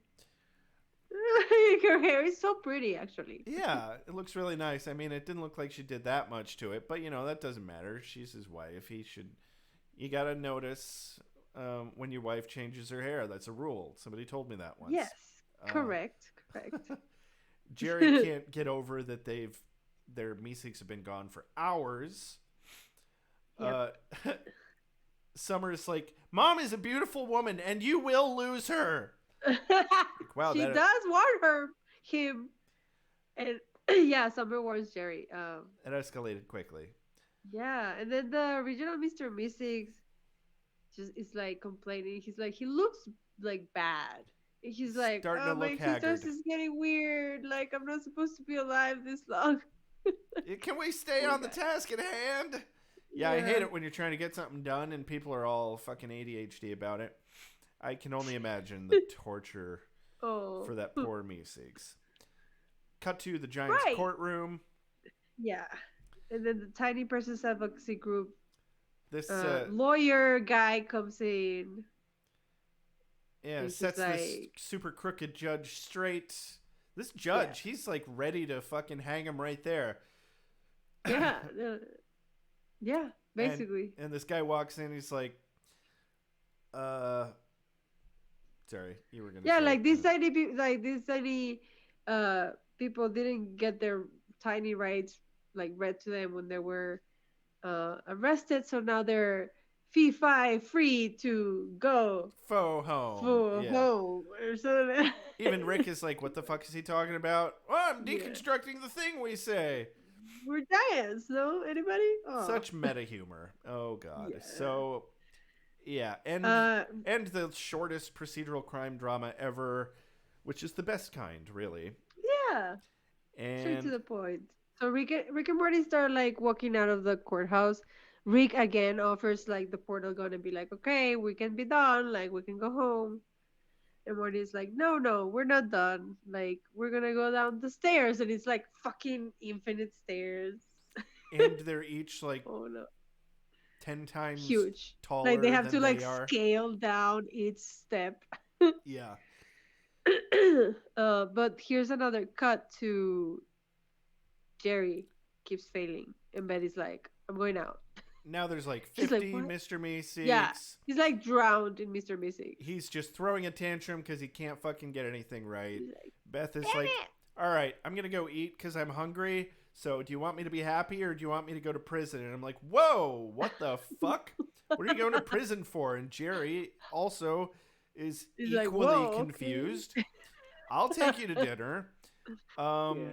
Her hair is so pretty, actually. Yeah, it looks really nice. I mean, it didn't look like she did that much to it, but that doesn't matter. She's his wife. You gotta notice when your wife changes her hair. That's a rule. Somebody told me that once. Yes. Correct. Jerry can't get over that their Meeseeks have been gone for hours. Yep. Summer's like, Mom is a beautiful woman, and you will lose her. Like, wow, She does warn him, and yeah, Summer warns Jerry. It escalated quickly. Yeah, and then the original Mr. Meeseeks just is like complaining. He's like, he looks like bad. And he's like, Starting oh, to my look haggard. sisters is getting weird. Like, I'm not supposed to be alive this long. Can we stay Poor on the guy. task at hand? Yeah, I hate it when you're trying to get something done and people are all fucking ADHD about it. I can only imagine the torture for that poor Meeseeks. Cut to the Giants' courtroom. Yeah. And then the tiny person's advocacy group. This lawyer guy comes in. Yeah, He's sets just this like- super crooked judge straight. This judge, he's like ready to fucking hang him right there. Yeah. Yeah, basically. And this guy walks in, he's like, sorry, you were gonna Yeah, say like it. these tiny people, people didn't get their tiny rights like read to them when they were arrested, so now they're fee fi free to go Faux home. for Yeah. home or something. Even Rick is like, what the fuck is he talking about? Oh, I'm Yeah. deconstructing the thing we say. We're giants, no? Anybody? Oh. Such meta humor. Oh god. Yeah. So yeah, Uh and the shortest procedural crime drama ever, which is the best kind, really. yeah. Straight to And the point. So Rick and Morty start like walking out of the courthouse. Rick again offers like the portal gun and be like, okay, we can be done, like we can go home. And Morty's like, no, no, we're not done. Like we're gonna go down the stairs, and it's like fucking infinite stairs. they're each like Oh no, 10 times huge. Like they taller have to than like they are. scale down each step. Yeah. But here's another cut to Jerry keeps failing, and Betty's like, I'm going out. Now there's like She's like, 50 what? Mr. Yeah, Meeseeks. he's like drowned in Mr. Meeseeks. He's just throwing a tantrum because he can't fucking get anything right. He's like, Beth is damn like, it! all right, I'm going to go eat because I'm hungry. So do you want me to be happy or do you want me to go to prison? And I'm like, whoa, what the fuck? What are you going to prison for? And Jerry also is He's like, equally whoa, okay. confused. I'll take you to dinner. Yeah.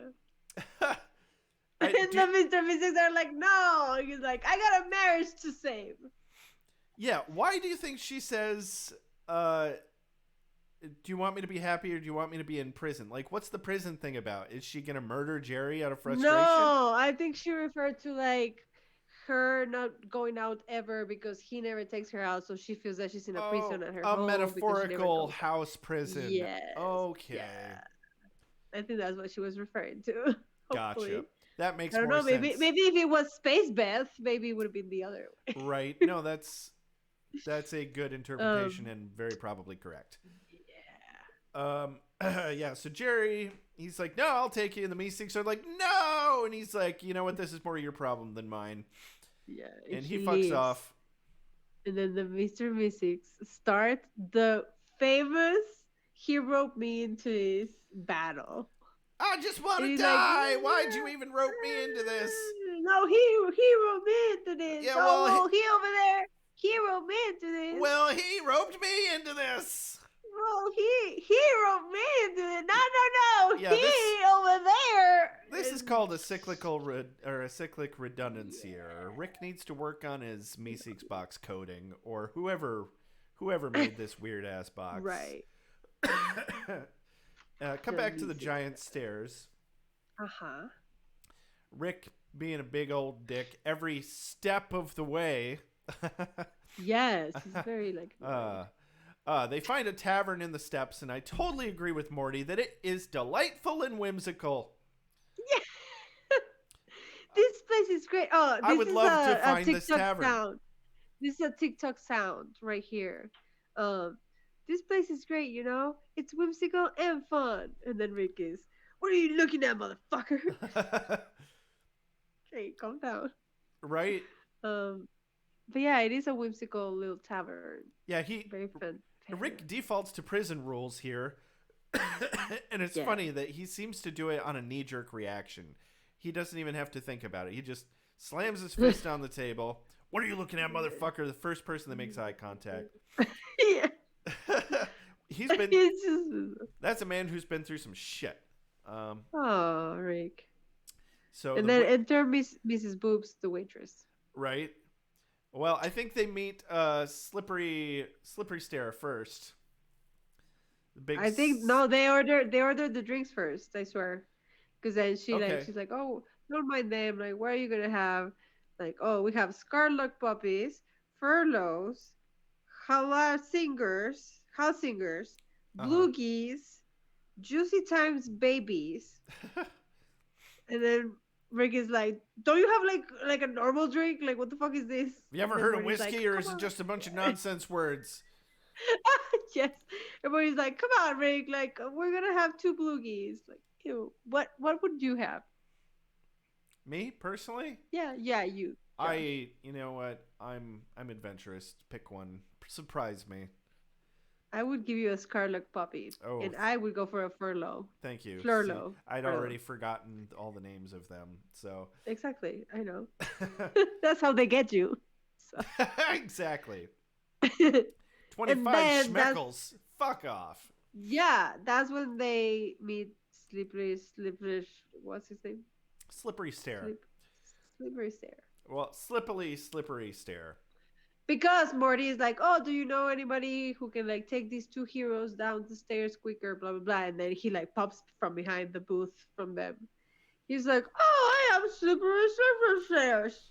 I, And do, the Mr. Meeseeks are like, no. He's like, I got a marriage to save. yeah, why do you think she says, do you want me to be happy or do you want me to be in prison? Like, what's the prison thing about? Is she going to murder Jerry out of frustration? No, I think she referred to like her not going out ever because he never takes her out, so she feels that she's in a prison at her a home. metaphorical house prison. Yes. Okay. Yeah. I think that's what she was referring to. Hopefully. Gotcha. That makes I don't more know. Maybe sense. maybe if it was Space Beth, maybe it would have been the other way. Right. No, that's a good interpretation and very probably correct. Yeah. Yeah, so Jerry, he's like, no, I'll take you. And the Meeseeks are like, no. And he's like, you know what? This is more your problem than mine. Yeah. And he fucks leaves. off. And then the Mr. Meeseeks start the famous he roped me into this battle. I just want to He's die. like, Why'd you even rope me into this? No, he roped me into this. Yeah, oh, well, he over there. He roped me into this. Well, he roped me into this. Well, he roped me into this. No. Yeah, he over there. This is called a cyclic redundancy error. Rick needs to work on his Meeseeks box coding, or whoever made this weird ass box. Right. Come back to the giant stairs. Uh-huh. Rick being a big old dick every step of the way. Yes, he's very like. They find a tavern in the steps, and I totally agree with Morty that it is delightful and whimsical. Yeah. This place is great. Oh, this I would is love to a find TikTok this tavern. sound. This is a TikTok sound right here. This place is great, you know? It's whimsical and fun. And then Rick is, what are you looking at, motherfucker? Okay, calm down. Right? But yeah, it is a whimsical little tavern. Yeah, Very fun. Rick defaults to prison rules here. And it's funny that he seems to do it on a knee-jerk reaction. He doesn't even have to think about it. He just slams his fist on the table. What are you looking at, motherfucker? The first person that makes eye contact. Yeah. That's a man who's been through some shit. Oh, Rick. So and then enter Mrs. Boobs, the waitress. Right. Well, I think they meet slippery stair first. I think no, they ordered the drinks first. I swear, because then she's like, oh, don't mind them. Like, what are you gonna have? Like, oh, we have Scarlet puppies, furloughs, house singers, bloogies, juicy times babies, and then Rick is like, don't you have like a normal drink? Like, what the fuck is this? Have you ever heard of whiskey, or is it just a bunch of nonsense words? Yes. Everybody's like, come on, Rick. Like, we're gonna have 2 bloogies. Like, ew. What would you have? Me personally? Yeah, you. You know what? I'm adventurous. Pick one. Surprise me. I would give you a Scarlet puppy, and I would go for a furlough. Thank you. Flurlough. I'd already forgotten all the names of them, so. Exactly, I know. That's how they get you. So, Exactly. and 25 then schmeckles. Fuck off. that's when they meet Slippery. What's his name? Slippery stare. Slip, Slippery Stare. Well, slippery stare. Because Morty is like, oh, do you know anybody who can like take these two heroes down the stairs quicker? Blah blah blah. And then he like pops from behind the booth from them. He's like, oh, I am Slippery Stairs,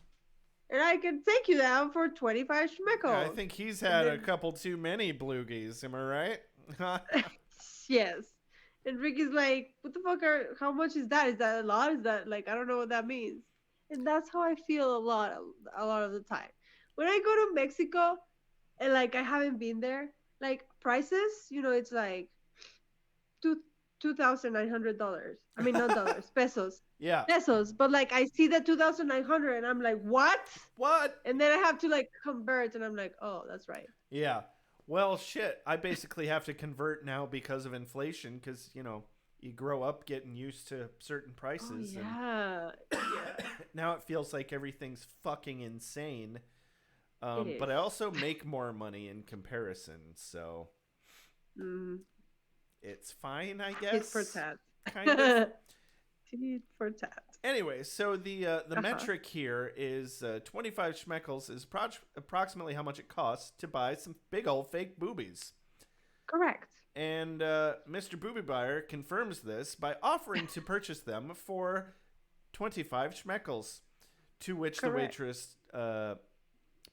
and I can take you down for 25 Yeah, I schmeckles. think he's And had a then couple too many bloogies. Am I right? yes. And Ricky's like, what the fuck how much is that? Is that a lot? Is that like, I don't know what that means. And that's how I feel a lot of the time. When I go to Mexico and like I haven't been there, like prices, it's like two $2,900. I mean not dollars, pesos. Yeah. Pesos. But like I see the 2,900 and I'm like, what? What? And then I have to like convert and I'm like, oh, that's right. Yeah. Well, shit. I basically have to convert now because of inflation because, you grow up getting used to certain Oh prices. yeah. And Yeah. now it feels like everything's fucking insane. It But I is. also make more money in comparison. So Mm, it's fine, I tit for guess. tat. Kind of. Tit for tat. Anyway, so the Uh-huh. metric here is 25 schmeckles is approximately how much it costs to buy some big old fake boobies. Correct. And Mr. Booby Buyer confirms this by offering to purchase them for 25 schmeckles, to which the Correct. waitress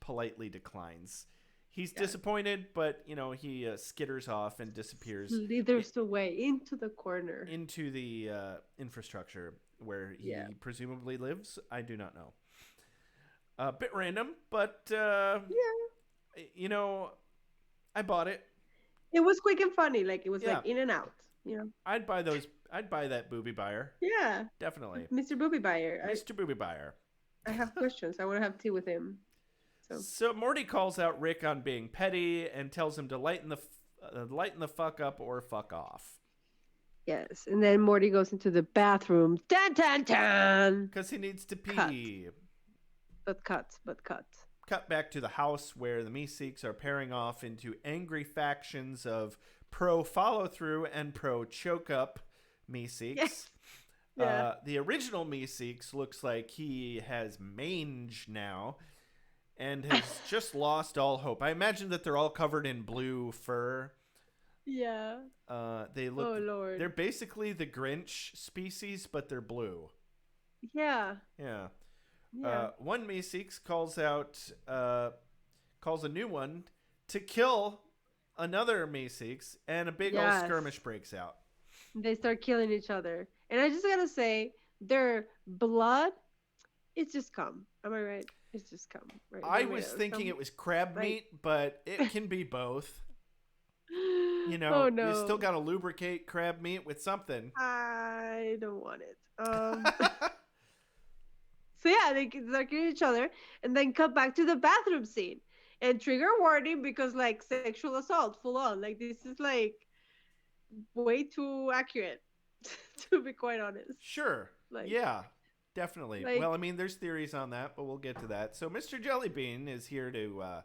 politely declines. He's Yeah. disappointed, but, he skitters off and disappears Slithers away into the corner. into the infrastructure where he Yeah. presumably lives. I do not know. A bit random, but Yeah. I bought it. It was quick and funny. Like it was Yeah. like in and out. I'd buy that Booby Buyer. Yeah. Definitely. Mr. Booby Buyer. Mr. Booby Buyer. I have questions. I want to have tea with him. So Morty calls out Rick on being petty and tells him to lighten the fuck up or fuck off. Yes. And then Morty goes into the bathroom. Tan tan tan. Because he needs to Cut. pee. But cut. Cut back to the house where the Meeseeks are pairing off into angry factions of pro follow through and pro choke up Meeseeks. Yes. Yeah. The original Meeseeks looks like he has mange now and has just lost all hope. I imagine that they're all covered in blue fur. Yeah. They look. Oh Lord. They're basically the Grinch species, but they're blue. Yeah. Yeah. Yeah. One Meeseeks calls a new one to kill another Meeseeks, and a big old Yes. skirmish breaks out. They start killing each other. And I just gotta say, their blood, it's just cum. Am I right? It's just cum. Right? I was thinking it was crab Right. meat, but it can be both. Oh no. You still gotta lubricate crab meat with something. I don't want it. So yeah, they start killing each other, and then cut back to the bathroom scene, and trigger warning because like sexual assault, full on. Like this is like way too accurate, to be quite honest. Sure. Like, Yeah, definitely. like- Well, I mean, there's theories on that, but we'll get to that. So Mr. Jellybean is here to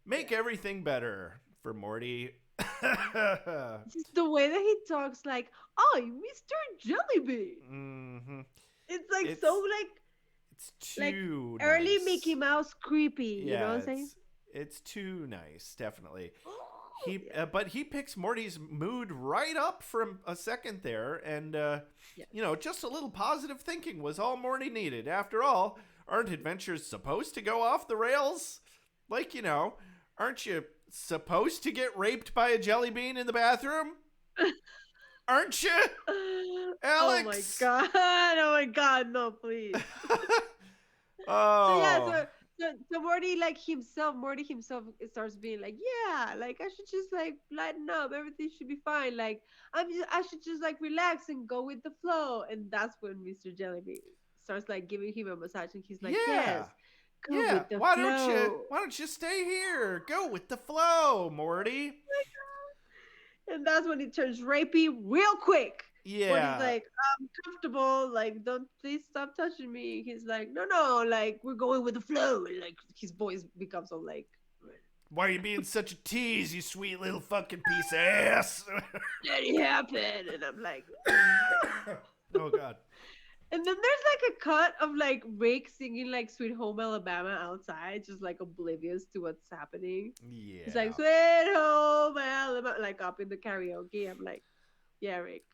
make everything better for Morty. Just the way that he talks, like, "Oh, Mr. Jellybean." Mm-hmm. It's like It's so like It's Like, too early nice. Mickey Mouse creepy. Yeah, You know what I'm saying? it's too nice, definitely. Yeah. But he picks Morty's mood right up for a second there, and just a little positive thinking was all Morty needed. After all, aren't adventures supposed to go off the rails? Like, aren't you supposed to get raped by a jelly bean in the bathroom? Aren't you, Alex? Oh my god, no, please. Oh. So yeah, so Morty himself starts being like, yeah, like I should just like lighten up, everything should be fine. Like I should just like relax and go with the flow. And that's when Mr. Jellybean starts like giving him a massage, and he's like, yes, go Yeah, with the why flow. don't you stay here? Go with the flow, Morty. And that's when he turns rapey real quick. Morty's Yeah. like, I'm comfortable, like, don't please stop touching me. He's like, no, no, like, we're going with the flow. And like his voice becomes all like, Why are you being such a tease, you sweet little fucking piece of ass? let it happen. And I'm like, Oh God. and then there's like a cut of like Rick singing like Sweet Home Alabama outside, just like oblivious to what's happening. He's like, Yeah. Sweet Home Alabama, like up in the karaoke. I'm like, yeah, Rick,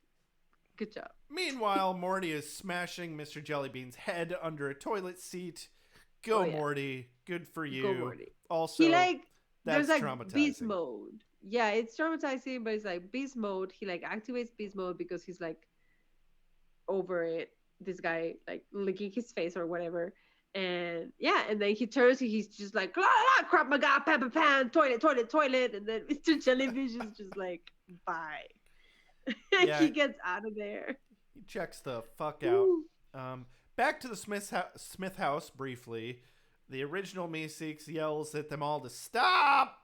good job. Meanwhile, Morty is smashing Mr. Jellybean's head under a toilet seat. Oh Go, yeah, Morty. Good for go you. Morty. He Also, like, there's that's like beast traumatizing. mode. Yeah, it's traumatizing, but it's like beast mode. He like activates beast mode because he's like over it. This guy like licking his face or whatever. And yeah, and then he turns, he's just like, ah, crap, my god, pan, pan, pan, toilet, toilet, toilet. And then Mr. Jellyfish is just like, bye. And Yeah, he gets out of there. he checks the fuck out. Woo. Back to the Smith house briefly. The original Meeseeks yells at them all to stop.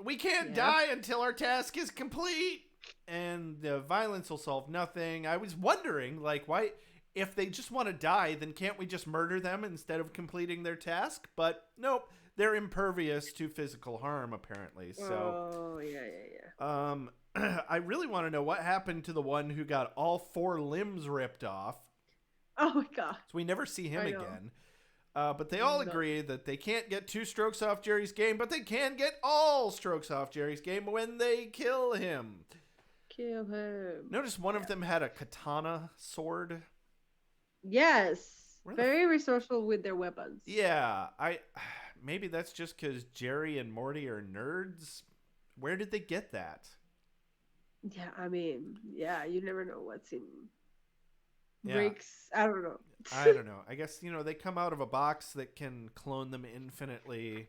We can't Yeah. die until our task is complete. And the violence will solve nothing. I was wondering, like, why, if they just want to die, then can't we just murder them instead of completing their task? But nope, they're impervious to physical harm, apparently. So, Oh, yeah, yeah, I really want to know what happened to the one who got all 4 limbs ripped off. yeah. Oh my god. So we never see him I know. again. But they all No. agree that they can't get 2 strokes off Jerry's game, but they can get all strokes off Jerry's game when they kill him. Kill him. Notice one of them had a katana sword. Yes. Where the Very resourceful with their weapons. Yeah, maybe that's just because Jerry and Morty are nerds. Where did they get that? Yeah, I mean, yeah, you never know what's in Yeah. Rick's. I don't know. I don't know. I guess, they come out of a box that can clone them infinitely.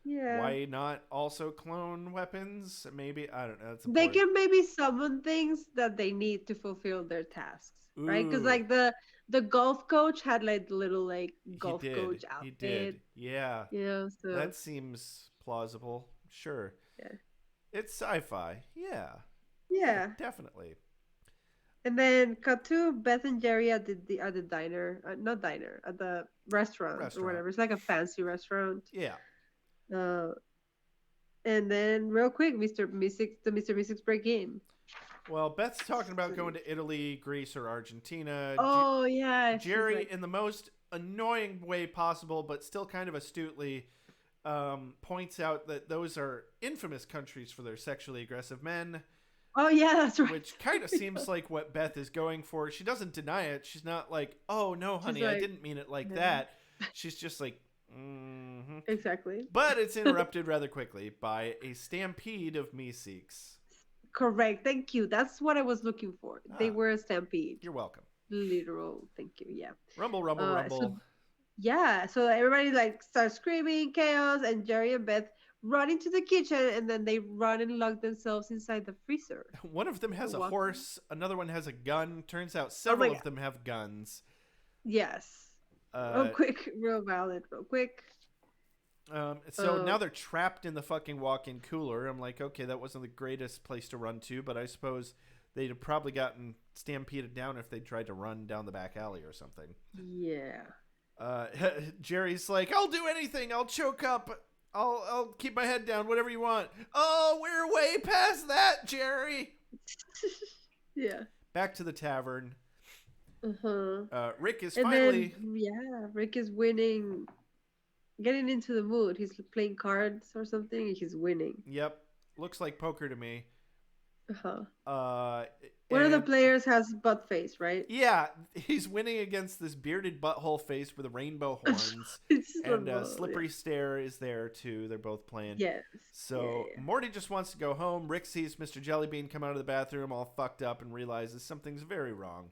Yeah. Why not also clone weapons? Maybe. I don't know. That's They important. can maybe summon things that they need to fulfill their tasks, right? Because Ooh. like the golf coach had like the little like He golf did. coach He outfit, did. Yeah. you know. So That seems plausible. Sure. yeah, It's sci-fi. Yeah. yeah. Definitely. And then cut to Beth and Jerry at the diner, not diner, at the restaurant, or Restaurant. whatever. It's like a fancy restaurant. Yeah. Uh, and then real quick, Mr. Mystics break in. Well, Beth's talking about going to Italy, Greece, or Argentina. Oh yeah, she's Jerry, like, in the most annoying way possible, but still kind of astutely, points out that those are infamous countries for their sexually aggressive men, oh yeah, that's right. which kind of seems like what Beth is going for. She doesn't deny it. She's not like, oh, no, honey, I like, didn't mean it like no. that. She's just like, mm-hmm. Exactly. But it's interrupted rather quickly by a stampede of Meeseeks. Correct. Thank you. That's what I was looking for. They Ah. were a stampede. You're welcome. Literal. Thank you. Yeah. Rumble, rumble, rumble. So yeah. So everybody like starts screaming, chaos, and Jerry and Beth run into the kitchen, and then they run and lock themselves inside the freezer. One of them has a Walk- horse. Another one has a gun. Turns out several of God. them have guns. Yes. Real quick, real valid, real quick. So now they're trapped in the fucking walk-in cooler. I'm like, okay, that wasn't the greatest place to run to, but I suppose they'd have probably gotten stampeded down if they tried to run down the back alley or something. Yeah. Jerry's like, I'll do anything. I'll choke up. I'll keep my head down. Whatever you want. Oh, we're way past that, Jerry. Yeah. Back to the tavern. Uh-huh. Rick is And finally. then yeah, Rick is winning, getting into the mood. He's playing cards or something. And he's winning. Yep. Looks like poker to me. Uh-huh. One of the And- players has butt face, right? Yeah, he's winning against this bearded butthole face with rainbow horns. It's And so- Slippery Stare is there too. They're both playing. Yes. So Yeah. Morty just wants to go home. Rick sees Mr. Jellybean come out of the bathroom all fucked up and realizes something's very wrong.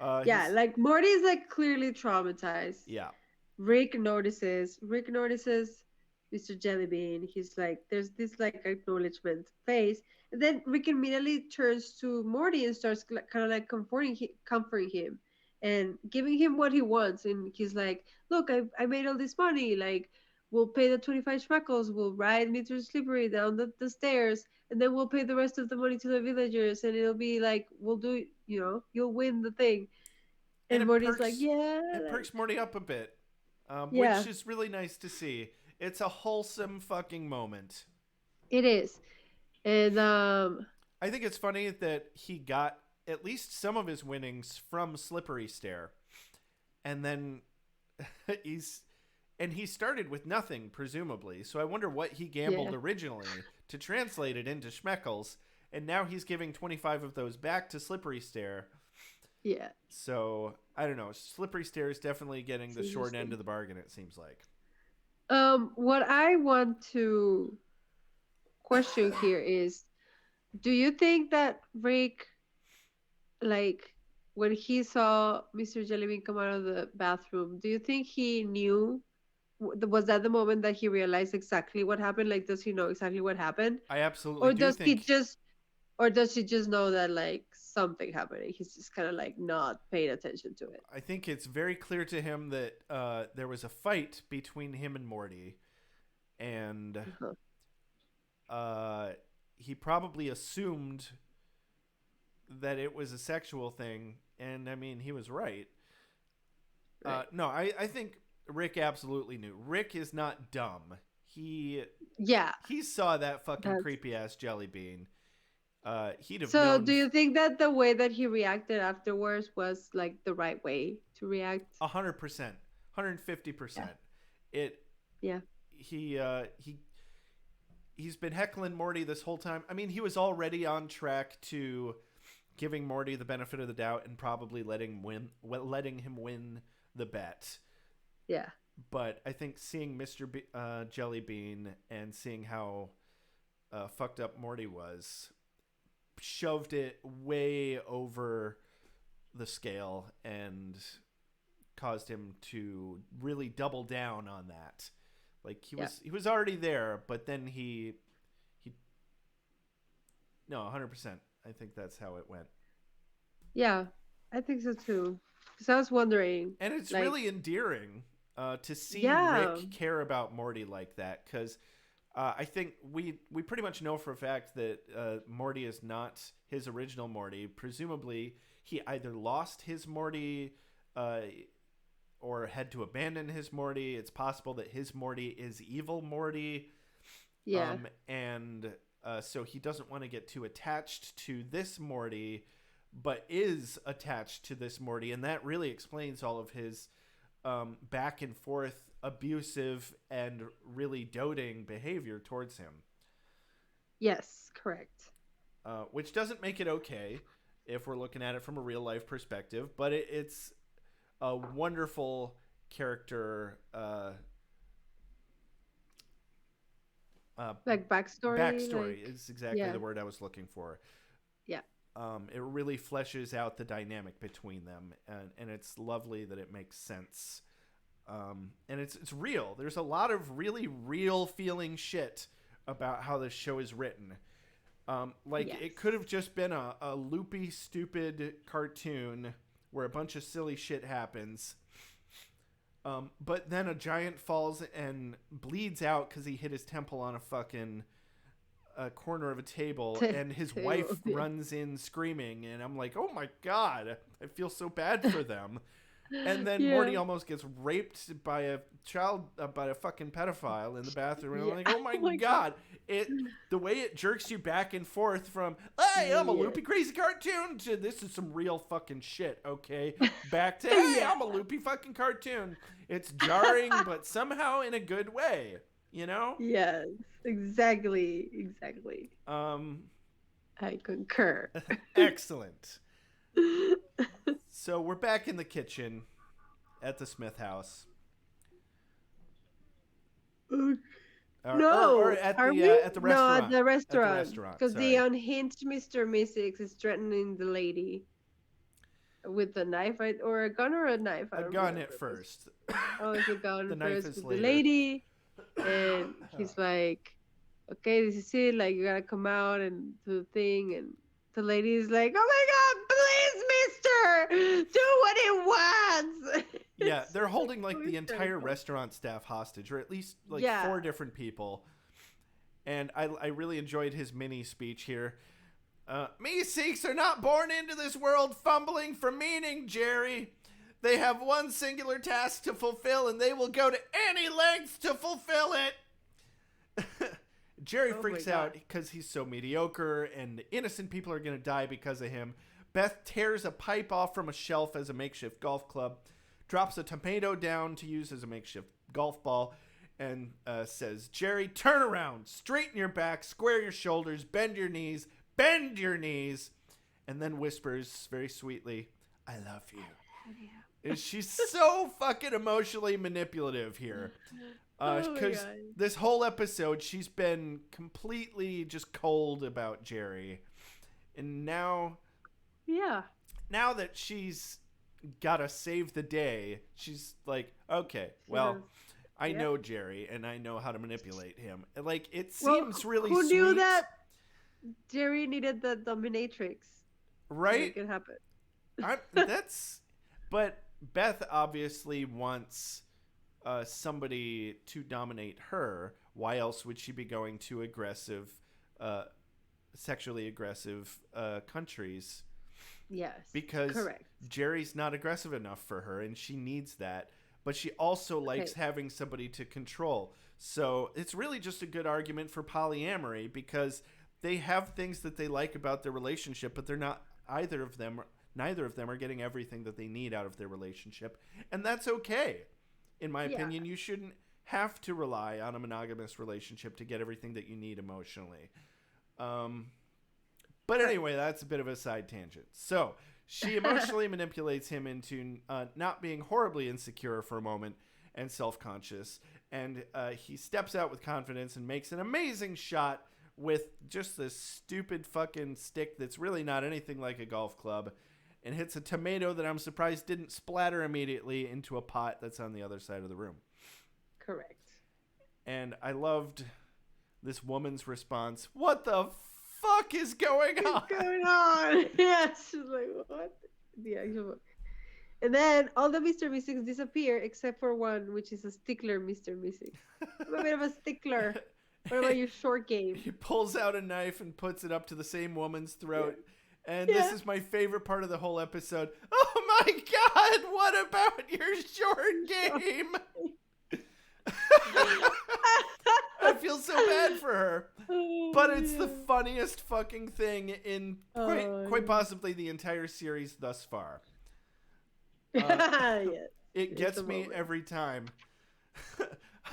Yeah, he's- like Morty's like clearly traumatized. yeah. Rick notices Mr. Jellybean. He's like, there's this like acknowledgement face, and then Rick immediately turns to Morty and starts kind of like comforting him, and giving him what he wants. And he's like, "Look, I made all this money. Like, we'll pay the 25 shekels, we'll ride Mr. Slippery down the stairs, and then we'll pay the rest of the money to the villagers, and it'll be like, we'll do, you'll win the thing. And And Morty's like, yeah, it like, perks Morty up a bit, which yeah, is really nice to see. It's a wholesome fucking moment. it is. And, I think it's funny that he got at least some of his winnings from Slippery Stare, and then he's he started with nothing presumably. So I wonder what he gambled yeah, originally to translate it into schmeckles, and now he's giving 25 of those back to Slippery Stare. yeah, So I don't know. Slippery Stare is definitely getting it's the short end interesting. of the bargain. It seems like. What I want to question here is, do you think that Rick, like, when he saw Mr. Jellybean come out of the bathroom, do you think he knew? Was that the moment that he realized exactly what happened? Like, does he know exactly what happened, I absolutely or do does he think. just, or does he just know that like something happening? He's just kind of like not paying attention to it. I think it's very clear to him that there was a fight between him and Morty, and Uh-huh. uh, he probably assumed that it was a sexual thing, and I mean he was right. Right. No, I think Rick absolutely knew. Rick is not dumb. He Yeah. he saw that fucking That's creepy ass jelly bean. He'd have so. known Do you think that the way that he reacted afterwards was like the right way to react? 100%, 150%. Yeah. It Yeah. he he's been heckling Morty this whole time. I mean, he was already on track to giving Morty the benefit of the doubt and probably letting him win the bet. Yeah. But I think seeing Jellybean and seeing how fucked up Morty was shoved it way over the scale and caused him to really double down on that. Like Yeah. he was already there, but then he no 100%. I think that's how it went, Yeah. I think so too. Because I was wondering, and it's like, really endearing to see yeah, Rick care about Morty like that because I think we pretty much know for a fact that Morty is not his original Morty. Presumably, he either lost his Morty or had to abandon his Morty. It's possible that his Morty is evil Morty, yeah, and so he doesn't want to get too attached to this Morty, but is attached to this Morty, and that really explains all of his back and forth abusive and really doting behavior towards him, yes, correct. which doesn't make it okay if we're looking at it from a real life perspective, but it's a wonderful character Like backstory, backstory like, is exactly yeah, the word I was looking for. yeah, It really fleshes out the dynamic between them, and it's lovely that it makes sense. And it's real. There's a lot of really real feeling shit about how this show is written. Like yes, it could have just been a loopy, stupid cartoon where a bunch of silly shit happens. But then a giant falls and bleeds out because he hit his temple on a fucking corner of a table, and his wife yeah, runs in screaming, and I'm like, oh my god, I feel so bad for them. And then yeah, Morty almost gets raped by a by a fucking pedophile in the bathroom. And I'm yeah. like, oh my Oh my god, god! The way it jerks you back and forth from, hey, I'm a yeah, loopy crazy cartoon to this is some real fucking shit. Okay, back to hey, yeah, I'm a loopy fucking cartoon. It's jarring, but somehow in a good way. You know? yes, exactly, exactly. Um, I concur. excellent. So we're back in the kitchen at the Smith house. Or No, at are we? the No, at restaurant. the At the restaurant. restaurant. Because the Sorry, unhinged Mr. Meeseeks is threatening the lady with a knife, right? Or a gun or a knife? I a don't gun at remember. first. Oh, it's a The gun knife first is with the later. lady. And he's like, okay, this is it. Like, you gotta come out and do the thing. And the lady is like, oh my god, please, mister, do what he wants. Yeah, they're holding so like the entire hysterical. restaurant staff hostage, or at least like Yeah. 4 different people. And I really enjoyed his mini speech here. Meeseeks are not born into this world fumbling for meaning, Jerry. They have one singular task to fulfill, and they will go to any lengths to fulfill it. Jerry Oh my freaks God. out because he's so mediocre, and innocent people are going to die because of him. Beth tears a pipe off from a shelf as a makeshift golf club, drops a tomato down to use as a makeshift golf ball, and says, Jerry, turn around, straighten your back, square your shoulders, bend your knees, and then whispers very sweetly, I love you. And she's so fucking emotionally manipulative here. Oh my Because God. this whole episode, she's been completely just cold about Jerry. And now Yeah. that she's got to save the day, she's like, okay, She well, does. I Yep. know Jerry, and I know how to manipulate him. And, like, it Well, seems really who sweet. knew that Jerry needed the dominatrix to Right? make it happen? But Beth obviously wants somebody to dominate her. Why else would she be going to sexually aggressive countries? Yes. Because correct. Jerry's not aggressive enough for her, and she needs that. But she also likes Okay. having somebody to control. So it's really just a good argument for polyamory, because they have things that they like about their relationship, but they're not neither of them are getting everything that they need out of their relationship, and that's okay. In my Yeah. opinion, you shouldn't have to rely on a monogamous relationship to get everything that you need emotionally. But anyway, that's a bit of a side tangent. So she emotionally manipulates him into not being horribly insecure for a moment and self-conscious. And he steps out with confidence and makes an amazing shot with just this stupid fucking stick that's really not anything like a golf club, and hits a tomato that I'm surprised didn't splatter immediately into a pot that's on the other side of the room. Correct. And I loved this woman's response. What the fuck is going on? What's going on? Yes. She's like, what? The actual. And then all the Mr. Meeseeks disappear except for one, which is a stickler Mr. Meeseeks. I'm a bit of a stickler. What about your short game? He pulls out a knife and puts it up to the same woman's throat. And this is my favorite part of the whole episode. Oh my God, what about your short game? I feel so bad for her. But it's the funniest fucking thing in quite possibly the entire series thus far. Yes. It It's gets a me moment. every time.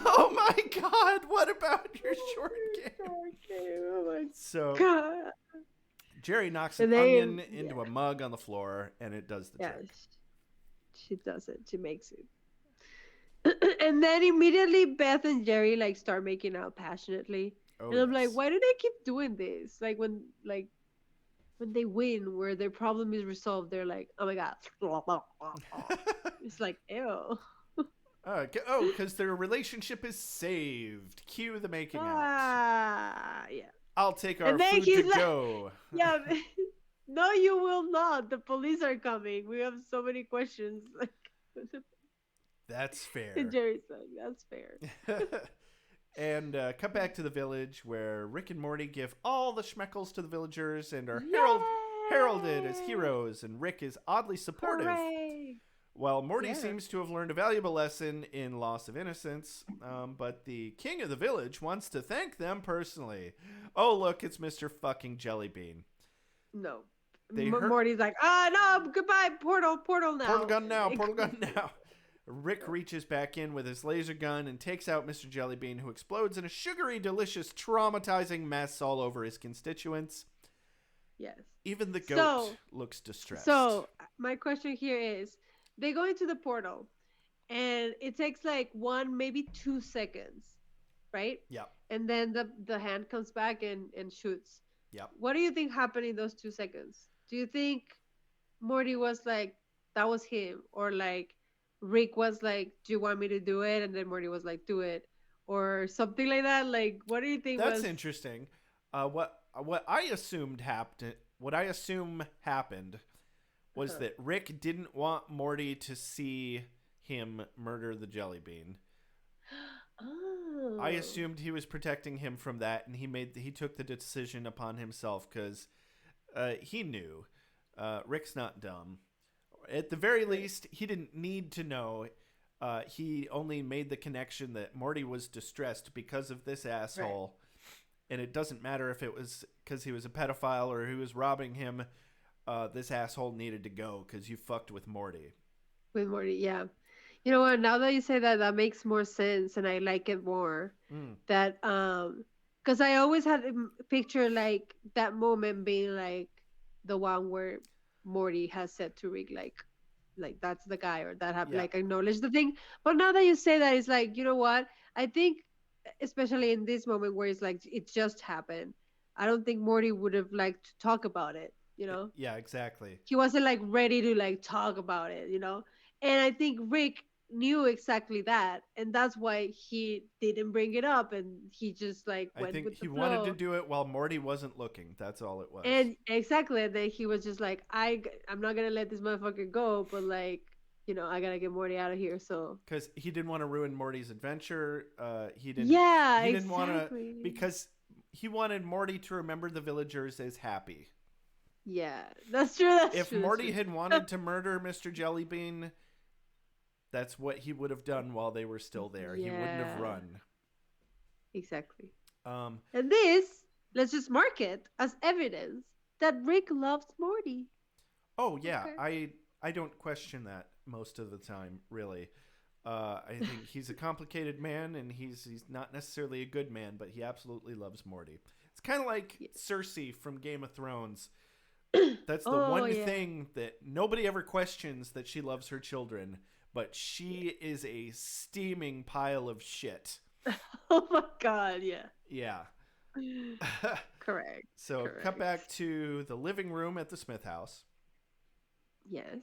Oh my God, what about your short game? Short game. Oh my So God. Jerry knocks And an they- onion into a mug on the floor, and it does the Yeah, trick. she does it. She makes it. And then immediately Beth and Jerry like start making out passionately. Oh, And I'm like, yes. why do they keep doing this? Like when they win, where their problem is resolved, they're like, oh my God. It's like, ew. Because their relationship is saved. Cue the making out. Ah, yeah. I'll take our And then food to he's like- go. Yeah. No, you will not. The police are coming. We have so many questions. That's fair. And Jerry's like, that's fair. And cut back to the village where Rick and Morty give all the schmeckles to the villagers and are heralded as heroes, and Rick is oddly supportive. Hooray. While Morty Yeah. seems to have learned a valuable lesson in loss of innocence, but the king of the village wants to thank them personally. Oh, look, it's Mr. fucking Jellybean. No. They hurt- Morty's like, no, goodbye, portal now. Portal gun now, portal gun now. Rick reaches back in with his laser gun and takes out Mr. Jellybean, who explodes in a sugary, delicious, traumatizing mess all over his constituents. Yes. Even the goat So- looks distressed. So my question here is, they go into the portal, and it takes like 1, maybe 2 seconds, right? Yep. And then the hand comes back and shoots. Yep. What do you think happened in those 2 seconds? Do you think Morty was like, that was him? Or like Rick was like, do you want me to do it? And then Morty was like, do it. Or something like that? Like, what do you think That's was... interesting. What I assumed happened, was that Rick didn't want Morty to see him murder the jelly bean. I Oh. assumed he was protecting him from that, and he took the decision upon himself because he knew. Rick's not dumb. At the very Right. least, he didn't need to know. He only made the connection that Morty was distressed because of this Right. asshole, and it doesn't matter if it was because he was a pedophile or who was robbing him. This asshole needed to go because you fucked with Morty. With Morty, yeah. You know what? Now that you say that, that makes more sense, and I like it more. Mm, That because I always had picture like that moment being like the one where Morty has said to Rick like that's the guy or that have yeah, like acknowledged the thing. But now that you say that, it's like you know what? I think especially in this moment where it's like it just happened. I don't think Morty would have liked to talk about it. You know, yeah, exactly. he wasn't like ready to like talk about it, and I think Rick knew exactly that, and that's why he didn't bring it up, and he just like I went think with the he wanted to flow. do it while Morty wasn't looking. That's all it was. And exactly, and then he was just like, I'm not gonna let this motherfucker go, but like, I gotta get Morty out of here. So Because he didn't want to ruin Morty's adventure. He didn't. yeah, He didn't want to exactly. because he wanted Morty to remember the villagers as happy. Yeah, that's true. That's If true. That's Morty true. had wanted to murder Mr. Jellybean, that's what he would have done while they were still there. He wouldn't have Yeah, run. exactly. Um, And this, let's just mark it as evidence that Rick loves Morty. oh yeah, Okay. I don't question that most of the time, really. I think he's a complicated man, and he's not necessarily a good man, but he absolutely loves Morty. It's kind of like Yeah. Cersei from Game of Thrones. That's the Oh one yeah. thing that nobody ever questions, that she loves her children, but she is a steaming pile of shit. Oh my god, yeah. Yeah. Correct. So cut Correct. back to the living room at the Smith house. Yes.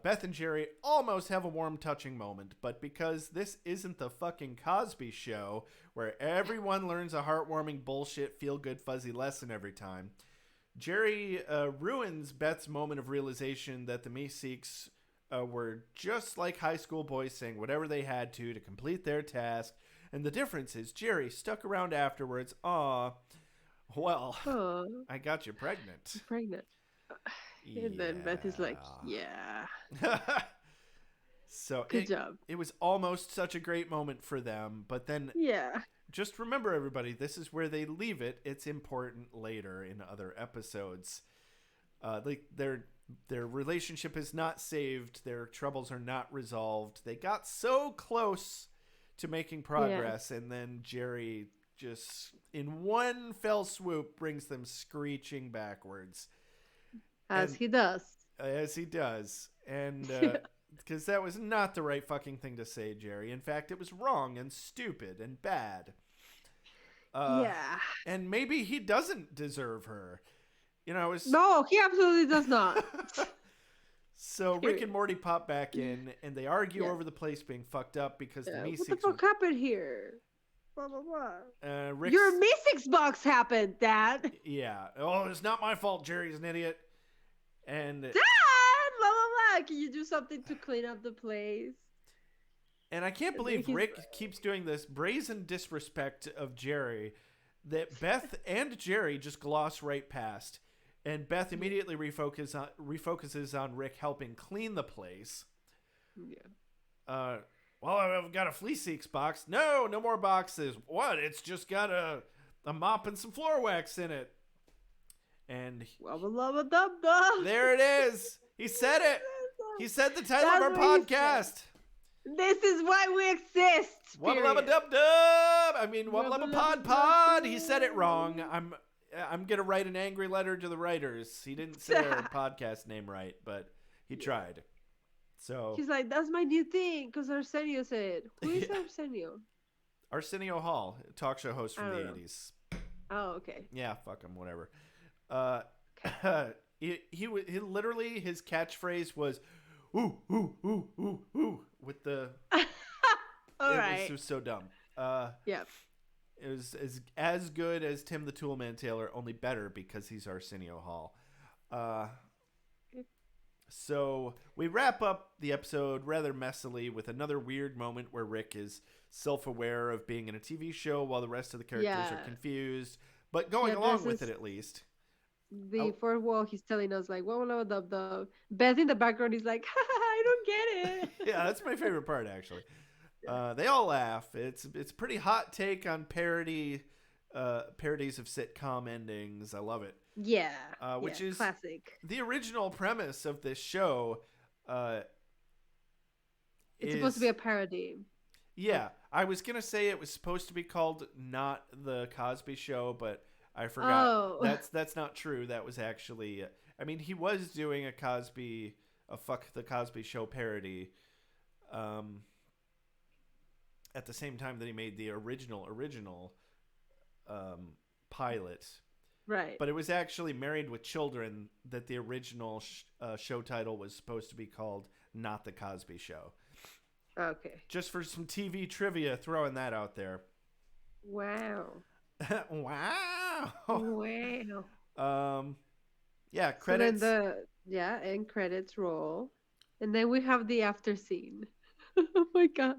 Beth and Jerry almost have a warm, touching moment, but because this isn't the fucking Cosby Show, where everyone learns a heartwarming bullshit, feel good, fuzzy lesson every time, Jerry ruins Beth's moment of realization that the Meeseeks were just like high school boys saying whatever they had to complete their task. And the difference is Jerry stuck around afterwards. Aw, well, Oh, I got you pregnant. I'm pregnant. And then Beth is like, yeah, Yeah. So good job. it was almost such a great moment for them, but then Yeah. just remember, everybody, this is where they leave it. It's important later in other episodes. Like their relationship is not saved. Their troubles are not resolved. They got so close to making Yeah. progress, and then Jerry just in one fell swoop brings them screeching backwards, As and he does. as he does, and Yeah. because that was not the right fucking thing to say, Jerry. In fact, it was wrong and stupid and bad. Uh, Yeah. and maybe he doesn't deserve her. You know, it was. No, he absolutely does not. So Rick and Period. Morty pop back in, and they argue Yeah. over the place being fucked up because the What the Meeseeks. fuck happened here? Blah blah blah. Rick's. Your Meeseeks box happened, Dad. Yeah. Oh, it's not my fault. Jerry's an idiot. And Dad, blah blah blah. Can you do something to clean up the place? and I can't And then believe he's Rick like, keeps doing this brazen disrespect of Jerry that Beth and Jerry just gloss right past. And Beth immediately refocuses on Rick helping clean the place. yeah. Well, I've got a Fleeseeks box. No, no more boxes. What? It's just got a mop and some floor wax in it. And Wubba Lubba Dub Dub. there it is. He said it. He said the title That's of our what he said. podcast. This is why we exist. Wubba Lubba Period. Dub Dub. I mean, Wubba Wubba Lubba Lubba PodPod. Dub He said it wrong. Dub. I'm gonna write an angry letter to the writers. He didn't say our podcast name right, but he tried. So He's like, that's my new thing, because Arsenio said. Who is Yeah. Arsenio? Arsenio Hall, talk show host I from the don't know. 80s. Oh, okay. Yeah, fuck him, whatever. He literally, his catchphrase was ooh ooh ooh ooh ooh with the All it right. was so dumb. Yep. It was as good as Tim the Toolman Taylor, only better because he's Arsenio Hall. So we wrap up the episode rather messily with another weird moment where Rick is self-aware of being in a TV show while the rest of the characters are Yeah. confused, but going Yeah, along there's with it this at least. the Oh, fourth wall. He's telling us like, "Wubba Lubba dub dub." Beth in the background is like, "I don't get yeah, it." that's my favorite part actually. Yeah. They all laugh. It's a pretty hot take on parodies of sitcom endings. I love it. Yeah, yeah, Which is classic. the original premise of this show. Uh, It's supposed to be is a parody of. Yeah, I was gonna say it was supposed to be called not the Cosby Show, but I forgot. Oh, That's not true. That was actually. I mean, he was doing a fuck the Cosby Show parody, um, at the same time that he made the original pilot. right. But it was actually Married with Children that the original show title was supposed to be called Not the Cosby Show. Okay. Just for some TV trivia, throwing that out there. Wow. Wow. Wow. Yeah, So then credits. the end credits roll, and then we have the after scene. Oh my god.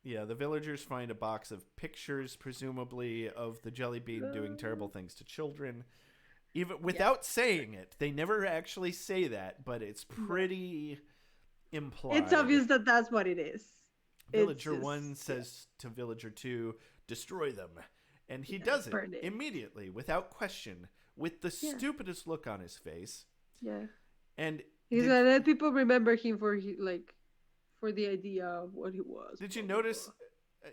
Yeah, the villagers find a box of pictures, presumably of the jelly bean doing terrible things to children. Even without saying it, they never actually say that, but it's pretty implied. It's obvious that that's what it is. It's Villager just 1 says to Villager 2, destroy them. And he yeah, does it burn it. immediately, without question, with the Yeah. stupidest look on his face. Yeah. And He's did, like, let people remember him for for the idea of what he was. did you blah, blah, notice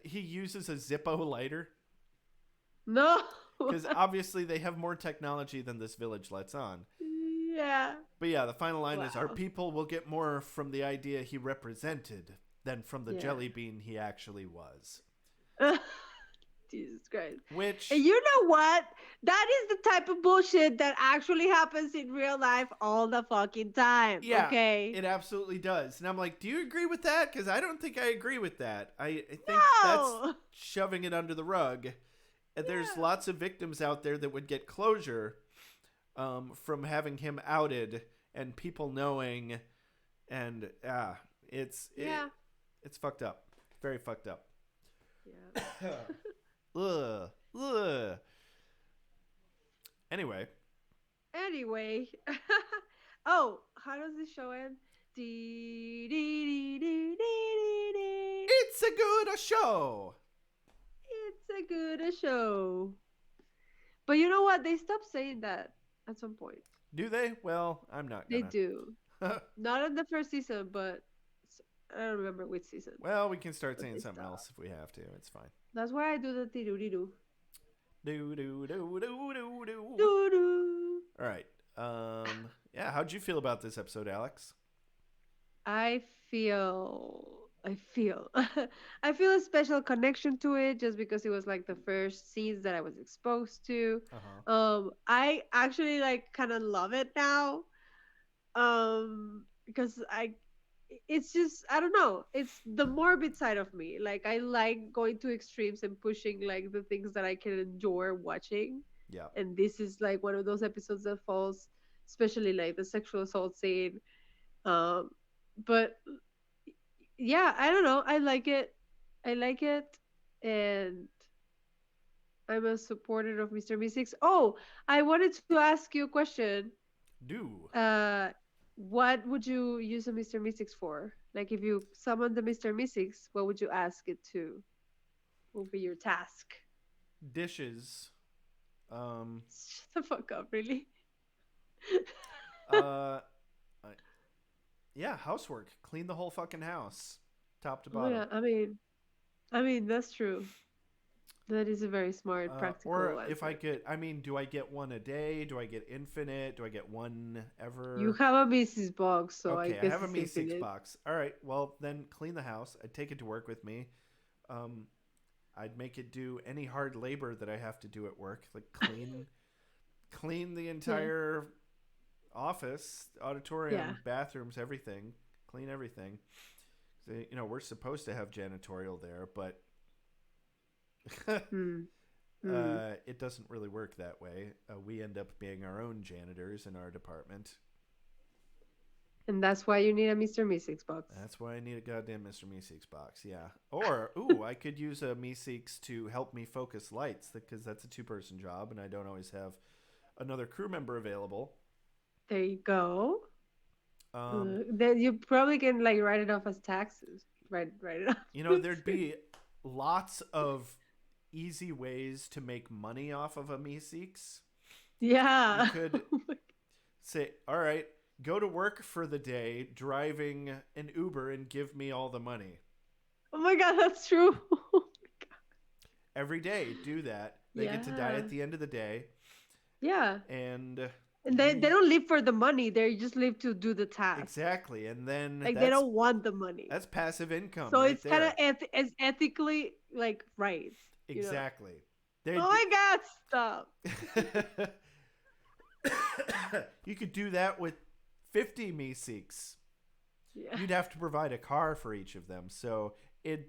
he uses a Zippo lighter? blah. No. Because obviously they have more technology than this village lets on. Yeah. But yeah, the final line is, our Wow. people will get more from the idea he represented than from the Yeah. jelly bean he actually was. Jesus Christ. Which, And you know what? That is the type of bullshit that actually happens in real life all the fucking time. yeah, Okay. it absolutely does. And I'm like, do you agree with that? Because I don't think I agree with that. I think No. that's shoving it under the rug. And there's Yeah. lots of victims out there that would get closure from having him outed and people knowing. And it's fucked up. Very fucked up. Yeah. Ugh. Ugh. Anyway, Anyway. Oh, how does this show end? Dee, dee, dee, dee, dee, dee, dee. it's a good show. It's a good show. But you know what? They stopped saying that at some point. Do they? Well, I'm not They gonna. do. Not in the first season, but I don't remember which season. Well, we can start But saying they something stopped. else if we have to. It's fine. That's why I do the doo doo doo. Do do do do do do. Doo doo. All right. Yeah. How'd you feel about this episode, Alex? I feel I feel I feel a special connection to it just because it was like the first scenes that I was exposed to. I actually like kind of love it now. Because it's just I don't know, it's the morbid side of me. Like I like going to extremes and pushing like the things that I can enjoy watching. Yeah. And this is like one of those episodes that falls, especially like the sexual assault scene. Um, but yeah, I don't know. I like it. I like it, and I'm a supporter of Mr. Meeseeks. Oh, I wanted to ask you a question. Do. What would you use a Mr. Meeseeks for? Like, if you summon the Mr. Meeseeks, what would you ask it to? What would be your task? Dishes. Shut the fuck up, really? Uh. Yeah. Housework. Clean the whole fucking house, top to Oh, bottom. yeah, I mean that's true. That is a very smart, practical Or if answer. I could, I mean, do I get one a day? Do I get infinite? Do I get one ever? You have a Mrs. box, so I Okay, I guess have a it's Meeseeks infinite. box. All right, well then clean the house. I'd take it to work with me. I'd make it do any hard labor that I have to do at work, like clean the entire office, auditorium, Yeah. bathrooms, everything. Clean everything. So, you know, we're supposed to have janitorial there, but Hmm. Hmm. it doesn't really work that way. We end up being our own janitors in our department. And that's why you need a Mr. Meeseeks box. That's why I need a goddamn Mr. Meeseeks box. Yeah. Or, ooh, I could use a Meeseeks to help me focus lights because that's a two-person job and I don't always have another crew member available. There you go. Um, Then you probably can like write it off as taxes. Write it off. there'd be lots of easy ways to make money off of a Meeseeks. You Yeah. could say, all right, go to work for the day driving an Uber and give me all the money. Oh my god, that's true. Every day, do that. They get to die Yeah. at the end of the day. Yeah. And And they don't live for the money. They just live to do the task. exactly. And then Like they don't want the money. that's passive income So right it's kind there. of it's ethically like right. Exactly. Oh my god, stop. You could do that with 50 Meeseeks. Yeah. You'd have to provide a car for each of them, so it'd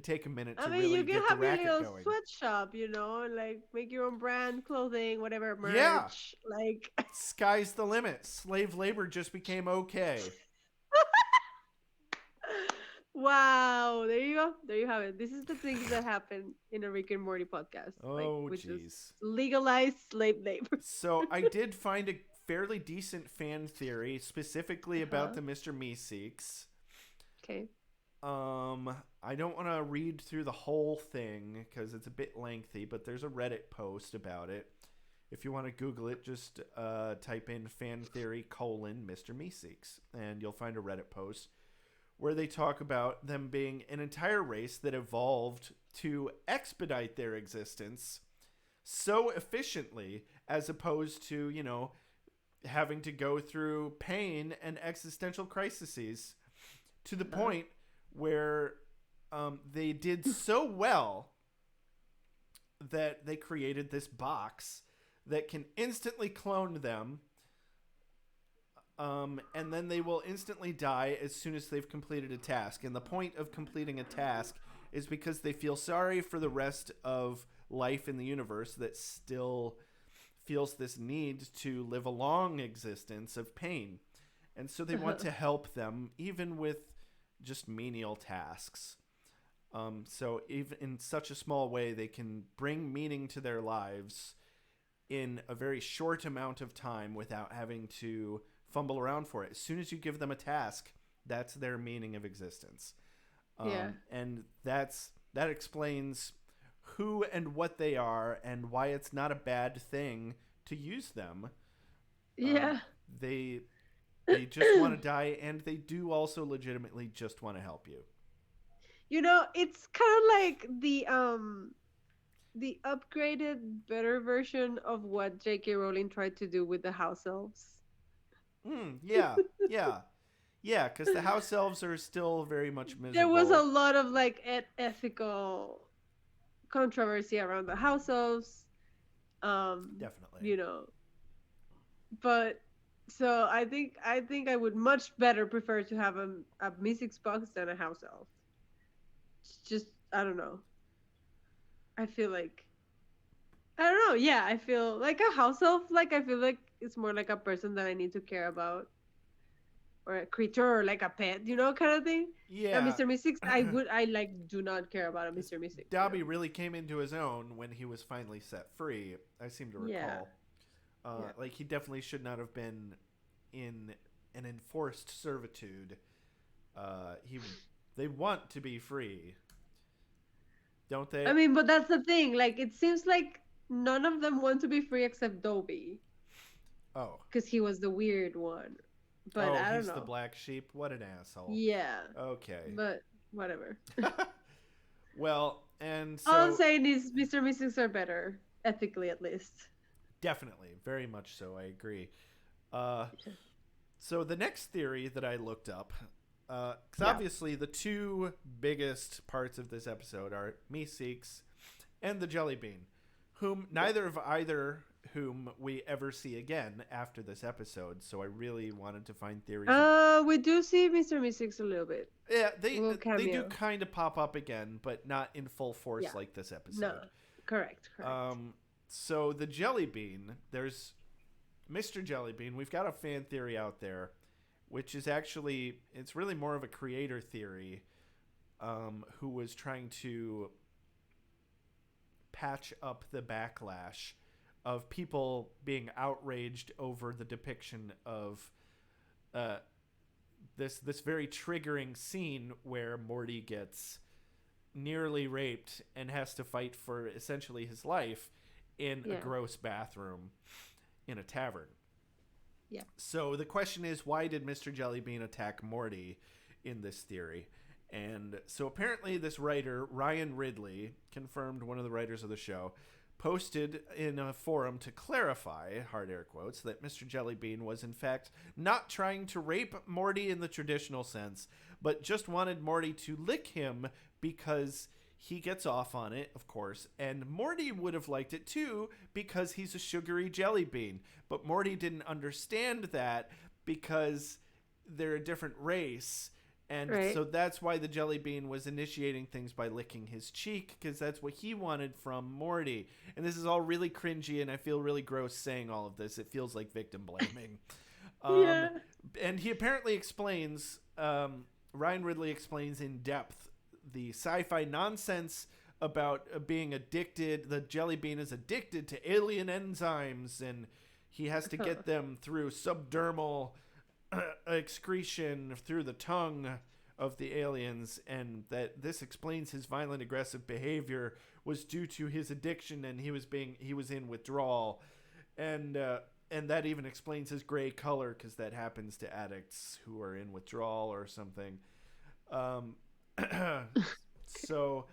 take a minute to I mean, really you can get the have your racket little going. sweatshop, like make your own brand clothing, whatever merch. Yeah. Like Sky's the limit. Slave labor just became okay. wow, there you go. There you have it. This is the things that happen in a Rick and Morty podcast. Oh, which is jeez. legalized slave labor. So I did find a fairly decent fan theory specifically about Uh-huh. the Mr. Meeseeks. Okay. I don't want to read through the whole thing because it's a bit lengthy, but there's a Reddit post about it. If you want to Google it, just type in fan theory : Mr. Meeseeks, and you'll find a Reddit post where they talk about them being an entire race that evolved to expedite their existence so efficiently as opposed to, having to go through pain and existential crises to the point where they did so well that they created this box that can instantly clone them, and then they will instantly die as soon as they've completed a task. And the point of completing a task is because they feel sorry for the rest of life in the universe that still feels this need to live a long existence of pain. And so they want to help them, even with just menial tasks. So even in such a small way, they can bring meaning to their lives in a very short amount of time without having to fumble around for it. As soon as you give them a task, that's their meaning of existence. Yeah. And that explains who and what they are and why it's not a bad thing to use them. Yeah. They just want to die, and they do also legitimately just want to help you. It's kind of like the upgraded, better version of what J.K. Rowling tried to do with the house elves. Yeah, yeah. Yeah, because the house elves are still very much miserable. There was a lot of like ethical controversy around the house elves. Definitely. But so I think I would much better prefer to have a Meeseeks box than a house elf. It's just I don't know. I feel like I don't know. Yeah, I feel like a house elf. Like I feel like it's more like a person that I need to care about, or a creature, or like a pet, kind of thing. Yeah. And Mr. Meeseeks, I like do not care about a Mr. Meeseeks. Dobby really came into his own when he was finally set free. I seem to recall. Yeah. Like he definitely should not have been in an enforced servitude. They want to be free, don't they? I mean, but that's the thing. Like, it seems like none of them want to be free except Dobby. Oh. Because he was the weird one. But I don't he's know. the black sheep. What an asshole. Yeah. Okay. But whatever. Well, and so all I'm saying is Mr. Meeseeks are better, ethically at least. Definitely, very much so. I agree. So the next theory that I looked up, because obviously the two biggest parts of this episode are Meeseeks and the Jelly Bean, whom neither of either whom we ever see again after this episode. So I really wanted to find theories. We do see Mr. Meeseeks a little bit. Yeah, they do cameo. kind of pop up again, but not in full force like this episode. No, correct. So the Jelly Bean, there's Mr. Jelly Bean. We've got a fan theory out there which is actually it's really more of a creator theory, who was trying to patch up the backlash of people being outraged over the depiction of uh, this very triggering scene where Morty gets nearly raped and has to fight for essentially his life in a Yeah. gross bathroom in a tavern. Yeah. So the question is, why did Mr. Jellybean attack Morty in this theory? And so apparently, this writer, Ryan Ridley, confirmed, one of the writers of the show, posted in a forum to clarify, hard air quotes, that Mr. Jellybean was in fact not trying to rape Morty in the traditional sense, but just wanted Morty to lick him because he gets off on it, of course, and Morty would have liked it too because he's a sugary jelly bean. But Morty didn't understand that because they're a different race. And Right. so that's why the jelly bean was initiating things by licking his cheek, because that's what he wanted from Morty. And this is all really cringy, and I feel really gross saying all of this. It feels like victim blaming. um, Yeah. and he apparently explains, Ryan Ridley explains in depth the sci-fi nonsense about being addicted. The jelly bean is addicted to alien enzymes, and he has to get them through subdermal excretion through the tongue of the aliens, and that this explains his violent aggressive behavior was due to his addiction, and he was in withdrawal, and that even explains his gray color, because that happens to addicts who are in withdrawal or something. um, so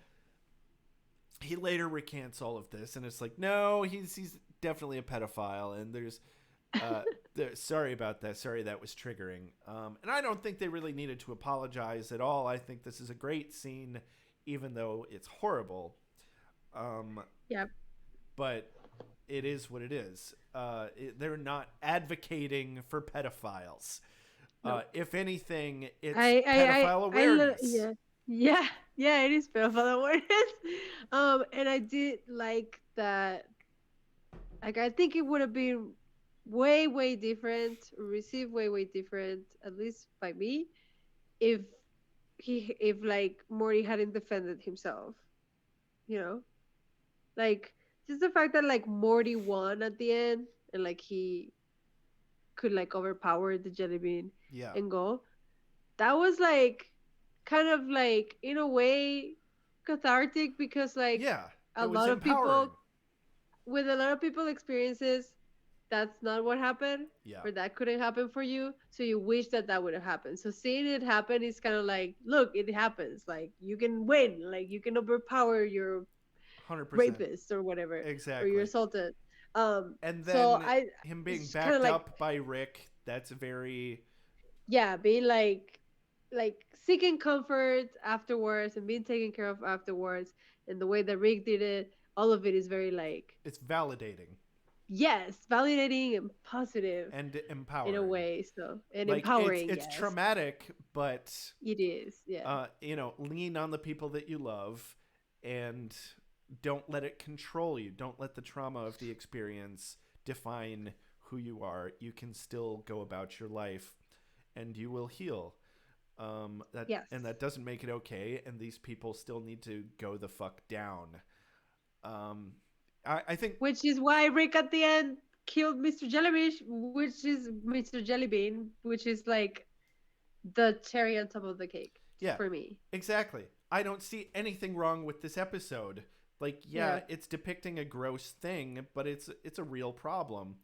he later recants all of this, and it's like, no, he's definitely a pedophile, and there's sorry about that. Sorry, that was triggering. And I don't think they really needed to apologize at all. I think this is a great scene, even though it's horrible. Yep. But it is what it is. They're not advocating for pedophiles. No. If anything, it's I pedophile awareness. yeah. Yeah. Yeah, it is pedophile awareness. And I did like that. Like, I think it would have been way, way different, received way, way different, at least by me, if if like Morty hadn't defended himself, you know? Like, just the fact that like Morty won at the end, and like he could like overpower the jelly bean Yeah. and go. That was like kind of like, in a way, cathartic, because like Yeah. a It was lot of empowering. people, with a lot of people experiences, that's not what happened, Yeah. or that couldn't happen for you, so you wish that that would have happened. So seeing it happen is kind of like, look, it happens, like you can win, like you can overpower your 100%. rapist or whatever, or your Exactly. assaulted. And So then I him being it's kind of backed like, up by Rick, that's very. yeah, being like seeking comfort afterwards and being taken care of afterwards, and the way that Rick did it, all of it is very like, It's validating yes, validating and positive and in a empowering. way. So, and Like empowering, it's yes, traumatic, but it is. Yeah. lean on the people that you love, and don't let it control you. Don't let the trauma of the experience define who you are. You can still go about your life, and you will heal. Yes. That doesn't make it okay, and these people still need to go the fuck down. Um, I think. Which is why Rick at the end killed Mr. Jellyfish, which is Mr. Jellybean, which is like the cherry on top of the cake Yeah, for me. exactly. I don't see anything wrong with this episode. Like, yeah, Yeah. it's depicting a gross thing, but it's a real problem.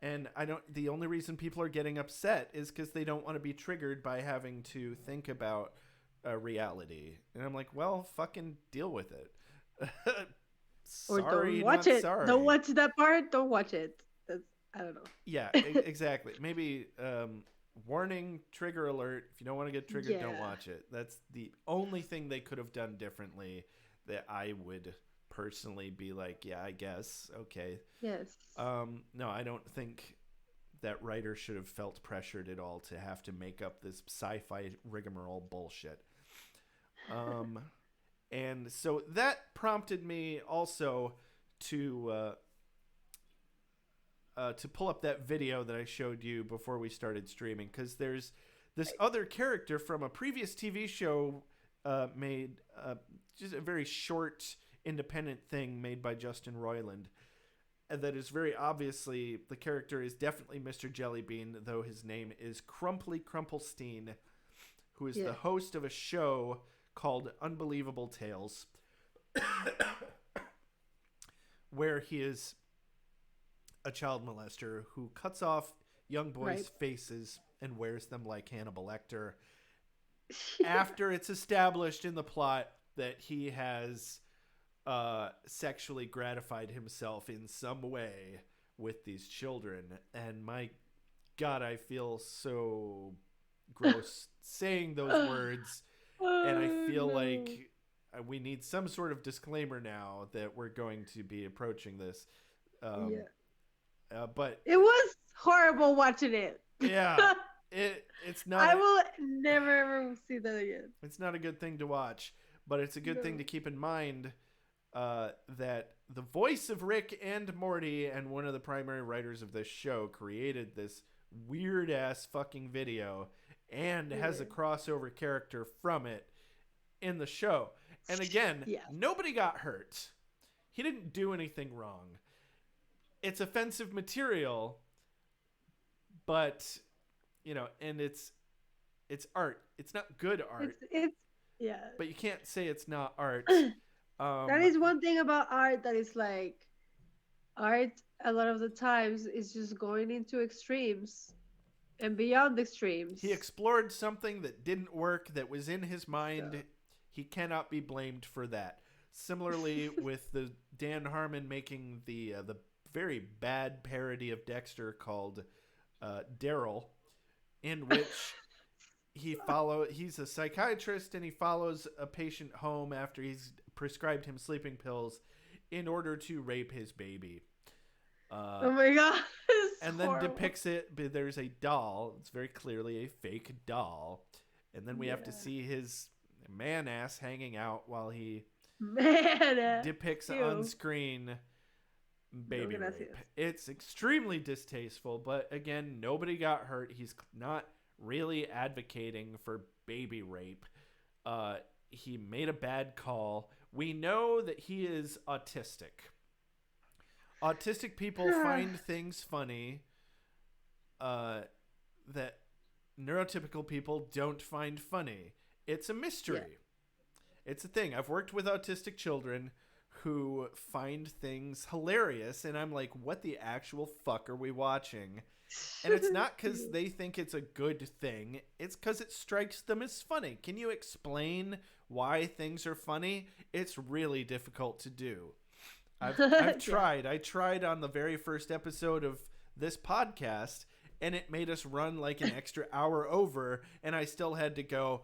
And I don't. The only reason people are getting upset is because they don't want to be triggered by having to think about reality. And I'm like, well, fucking deal with it. Or don't Sorry, watch not it. sorry. Don't watch that part. Don't watch it. That's, I don't Yeah, know. exactly. Maybe warning, trigger alert. If you don't want to get triggered, don't Yeah. watch it. That's the only thing they could have done differently that I would personally be like, yeah, I guess. Okay. Yes. No, I don't think that writer should have felt pressured at all to have to make up this sci-fi rigmarole bullshit. And so that prompted me also to to pull up that video that I showed you before we started streaming, because there's this other character from a previous TV show made just a very short independent thing made by Justin Roiland. And that is very obviously, the character is definitely Mr. Jellybean, though his name is Crumply Crumplestein, who is the host of a show called Unbelievable Tales, where he is a child molester who cuts off young boys' faces and wears them like Hannibal Lecter after it's established in the plot that he has sexually gratified himself in some way with these children. And my God, I feel so gross saying those words. And I feel like we need some sort of disclaimer now that we're going to be approaching this. But it was horrible watching it. Yeah, it's not. I will never ever see that again. It's not a good thing to watch, but it's a good thing to keep in mind that the voice of Rick and Morty and one of the primary writers of this show created this weird ass fucking video and has a crossover character from it in the show. And again, nobody got hurt. He didn't do anything wrong. It's offensive material, but and it's art. It's not good art. It's But you can't say it's not art. That is one thing about art that is like, art a lot of the times is just going into extremes and beyond extremes. He explored something that didn't work, that was in his mind. He cannot be blamed for that. Similarly, with the Dan Harmon making the very bad parody of Dexter called Daryl, in which he's a psychiatrist and he follows a patient home after he's prescribed him sleeping pills in order to rape his baby. Oh my God. And then depicts it, but there's a doll. It's very clearly a fake doll. And then we have to see his man ass hanging out while he depicts on screen baby rape. It's extremely distasteful, but again, nobody got hurt. He's not really advocating for baby rape. He made a bad call. We know that he is autistic. Autistic people find things funny that neurotypical people don't find funny. It's a mystery. It's a thing. I've worked with autistic children who find things hilarious, and I'm like, what the actual fuck are we watching? And it's not because they think it's a good thing. It's because it strikes them as funny. Can you explain why things are funny? It's really difficult to do. I've tried. I tried on the very first episode of this podcast, and it made us run like an extra hour over, and I still had to go,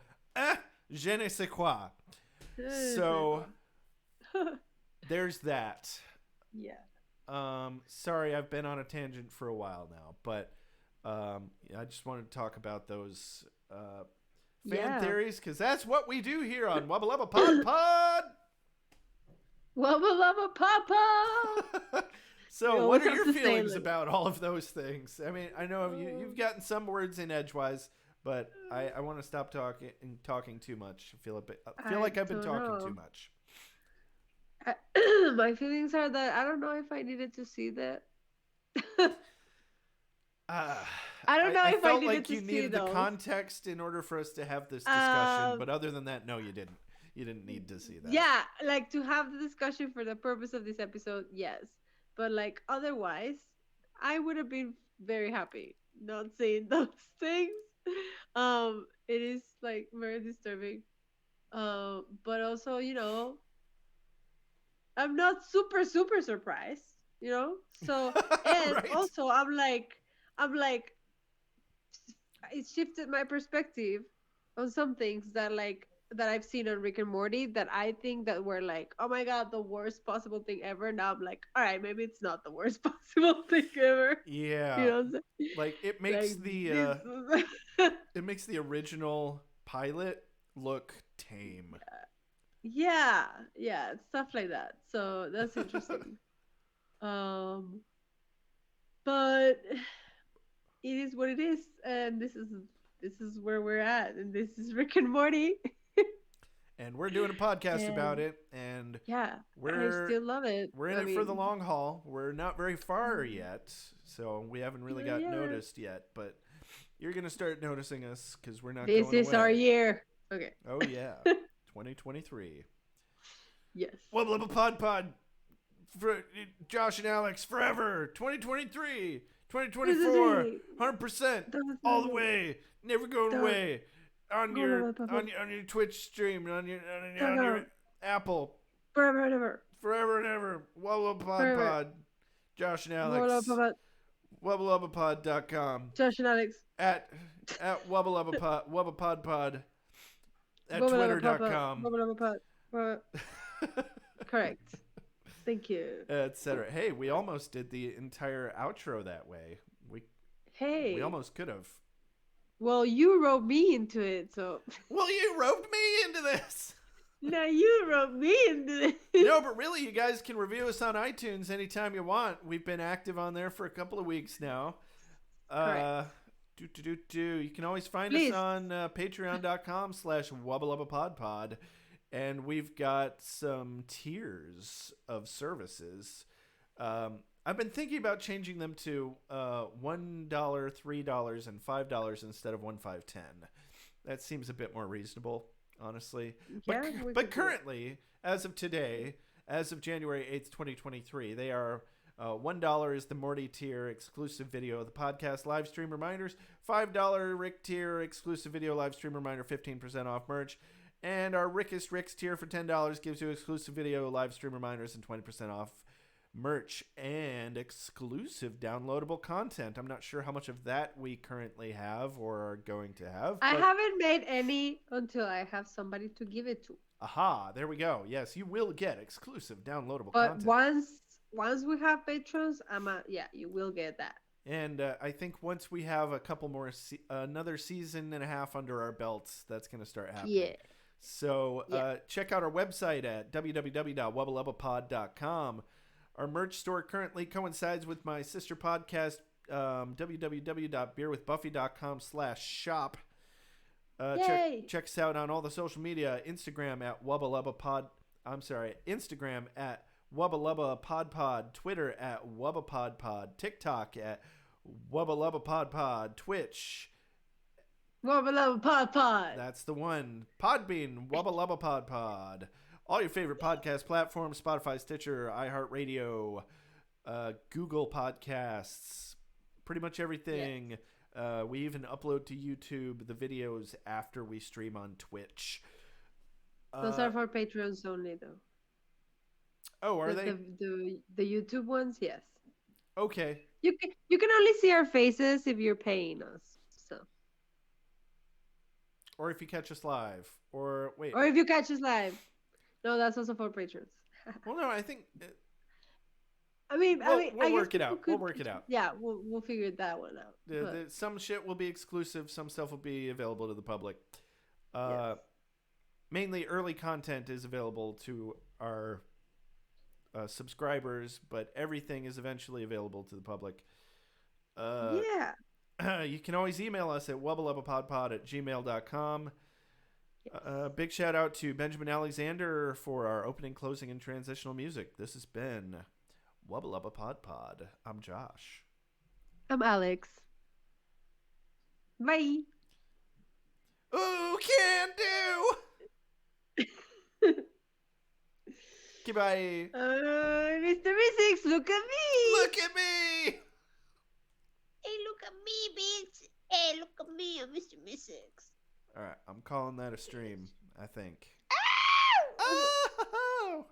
je ne sais quoi. So there's that. Yeah. Sorry, I've been on a tangent for a while now, but I just wanted to talk about those fan theories, because that's what we do here on Wubba Lubba PodPod. Wubba Lubba Papa. So, what are your feelings about all of those things? I mean, I know you've gotten some words in edgewise, but I want to stop talking too much. I feel like I've been talking too much. My feelings are that I don't know if I needed to see that. I don't know if I felt needed like to you see needed the those. context in order for us to have this discussion, but other than that, no, you didn't. You didn't need to see that. Yeah, like to have the discussion for the purpose of this episode, yes. But like otherwise, I would have been very happy not seeing those things. It is like very disturbing. But also, I'm not super surprised, So and Right. also I'm like it shifted my perspective on some things that I've seen on Rick and Morty that I think that were like, oh my God, the worst possible thing ever. Now I'm like, all right, maybe it's not the worst possible thing ever. Yeah. You know what I'm saying? Like it makes Like, it makes the original pilot look tame. yeah, stuff like that. So that's interesting. But But it is what it is, and this is where we're at, and this is Rick and Morty. And we're doing a podcast about And it, and yeah, I we're still love it. we're in I it for the mean, long haul. We're not very far yet, so we haven't really got yeah, noticed yet, but you're going to start noticing us cuz we're not this going is our away. year. Okay. Oh yeah. 2023. Yes. Wubba Lubba PodPod for Josh and Alex forever. 2023, 2024, 100% all the way, never going away. On your Twitch stream, on your Apple, Forever and ever. forever and ever. Wubba Lubba Forever. PodPod, Josh and Wubba Alex, Lubba, WubbaLubbaPod.com, Josh and Alex. at Wubba Lubba Wubba PodPod, at Wubba Lubba Papa. Twitter.com. Wubba Lubba Papa. Correct. Thank you. Etc. Hey, we almost did the entire outro that way. We Hey. almost could have. Well, you wrote me into it, so. Well, you roped me into this. Now you wrote me into this. No, but really, you guys can review us on iTunes anytime you want. We've been active on there for a couple of weeks now. Correct. You can always find Please. us on patreon.com/WubbaLubbaPodPod. And we've got some tiers of services. I've been thinking about changing them to $1, $3, and $5 instead of $1, $5, $10. That seems a bit more reasonable, honestly. Yeah, But currently, as of today, as of January 8th, 2023, they are $1 is the Morty tier, exclusive video of the podcast, live stream reminders. $5 Rick tier, exclusive video, live stream reminder, 15% off merch. And our Rickest Ricks tier for $10 gives you exclusive video, live stream reminders, and 20% off merch and exclusive downloadable content. I'm not sure how much of that we currently have or are going to have. I haven't made any until I have somebody to give it to. Aha, there we go. Yes, you will get exclusive downloadable But content. once we have patrons, you will get that. And I think once we have a couple more, another season and a half under our belts, that's going to start happening. Yeah. So check out our website at www.WubbaLubbaPod.com. Our merch store currently coincides with my sister podcast, www.beerwithbuffy.com/shop. Check us out on all the social media. Instagram at Instagram at Wubba Lubba PodPod, Twitter at Wubba PodPod, TikTok at Wubba Lubba PodPod, Twitch. Wubba Lubba PodPod. That's the one. Podbean, Wubba Lubba PodPod. All your favorite podcast platforms: Spotify, Stitcher, iHeartRadio, Google Podcasts, pretty much everything. Yes. We even upload to YouTube the videos after we stream on Twitch. Those are for patrons only, though. Oh, are they? The YouTube ones, yes. Okay. You can only see our faces if you're paying us. So. Or if you catch us live, or wait. Or if you catch us live. No, that's also for patrons. Well, no, I think. We'll work it out. We'll work it out. Yeah, we'll figure that one out. Some shit will be exclusive. Some stuff will be available to the public. Yes. Mainly, early content is available to our subscribers, but everything is eventually available to the public. Yeah. You can always email us at wubbalubbapodpod@gmail.com. Yes. Big shout out to Benjamin Alexander for our opening, closing, and transitional music. This has been Wubba Lubba PodPod. I'm Josh. I'm Alex. Bye. Ooh, can do. Goodbye. Mr. Meeseeks, look at me. Look at me. Hey, look at me, bitch. Hey, look at me, I'm Mr. Meeseeks. All right, I'm calling that a stream, I think. Oh!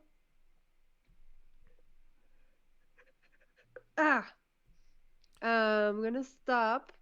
I'm gonna stop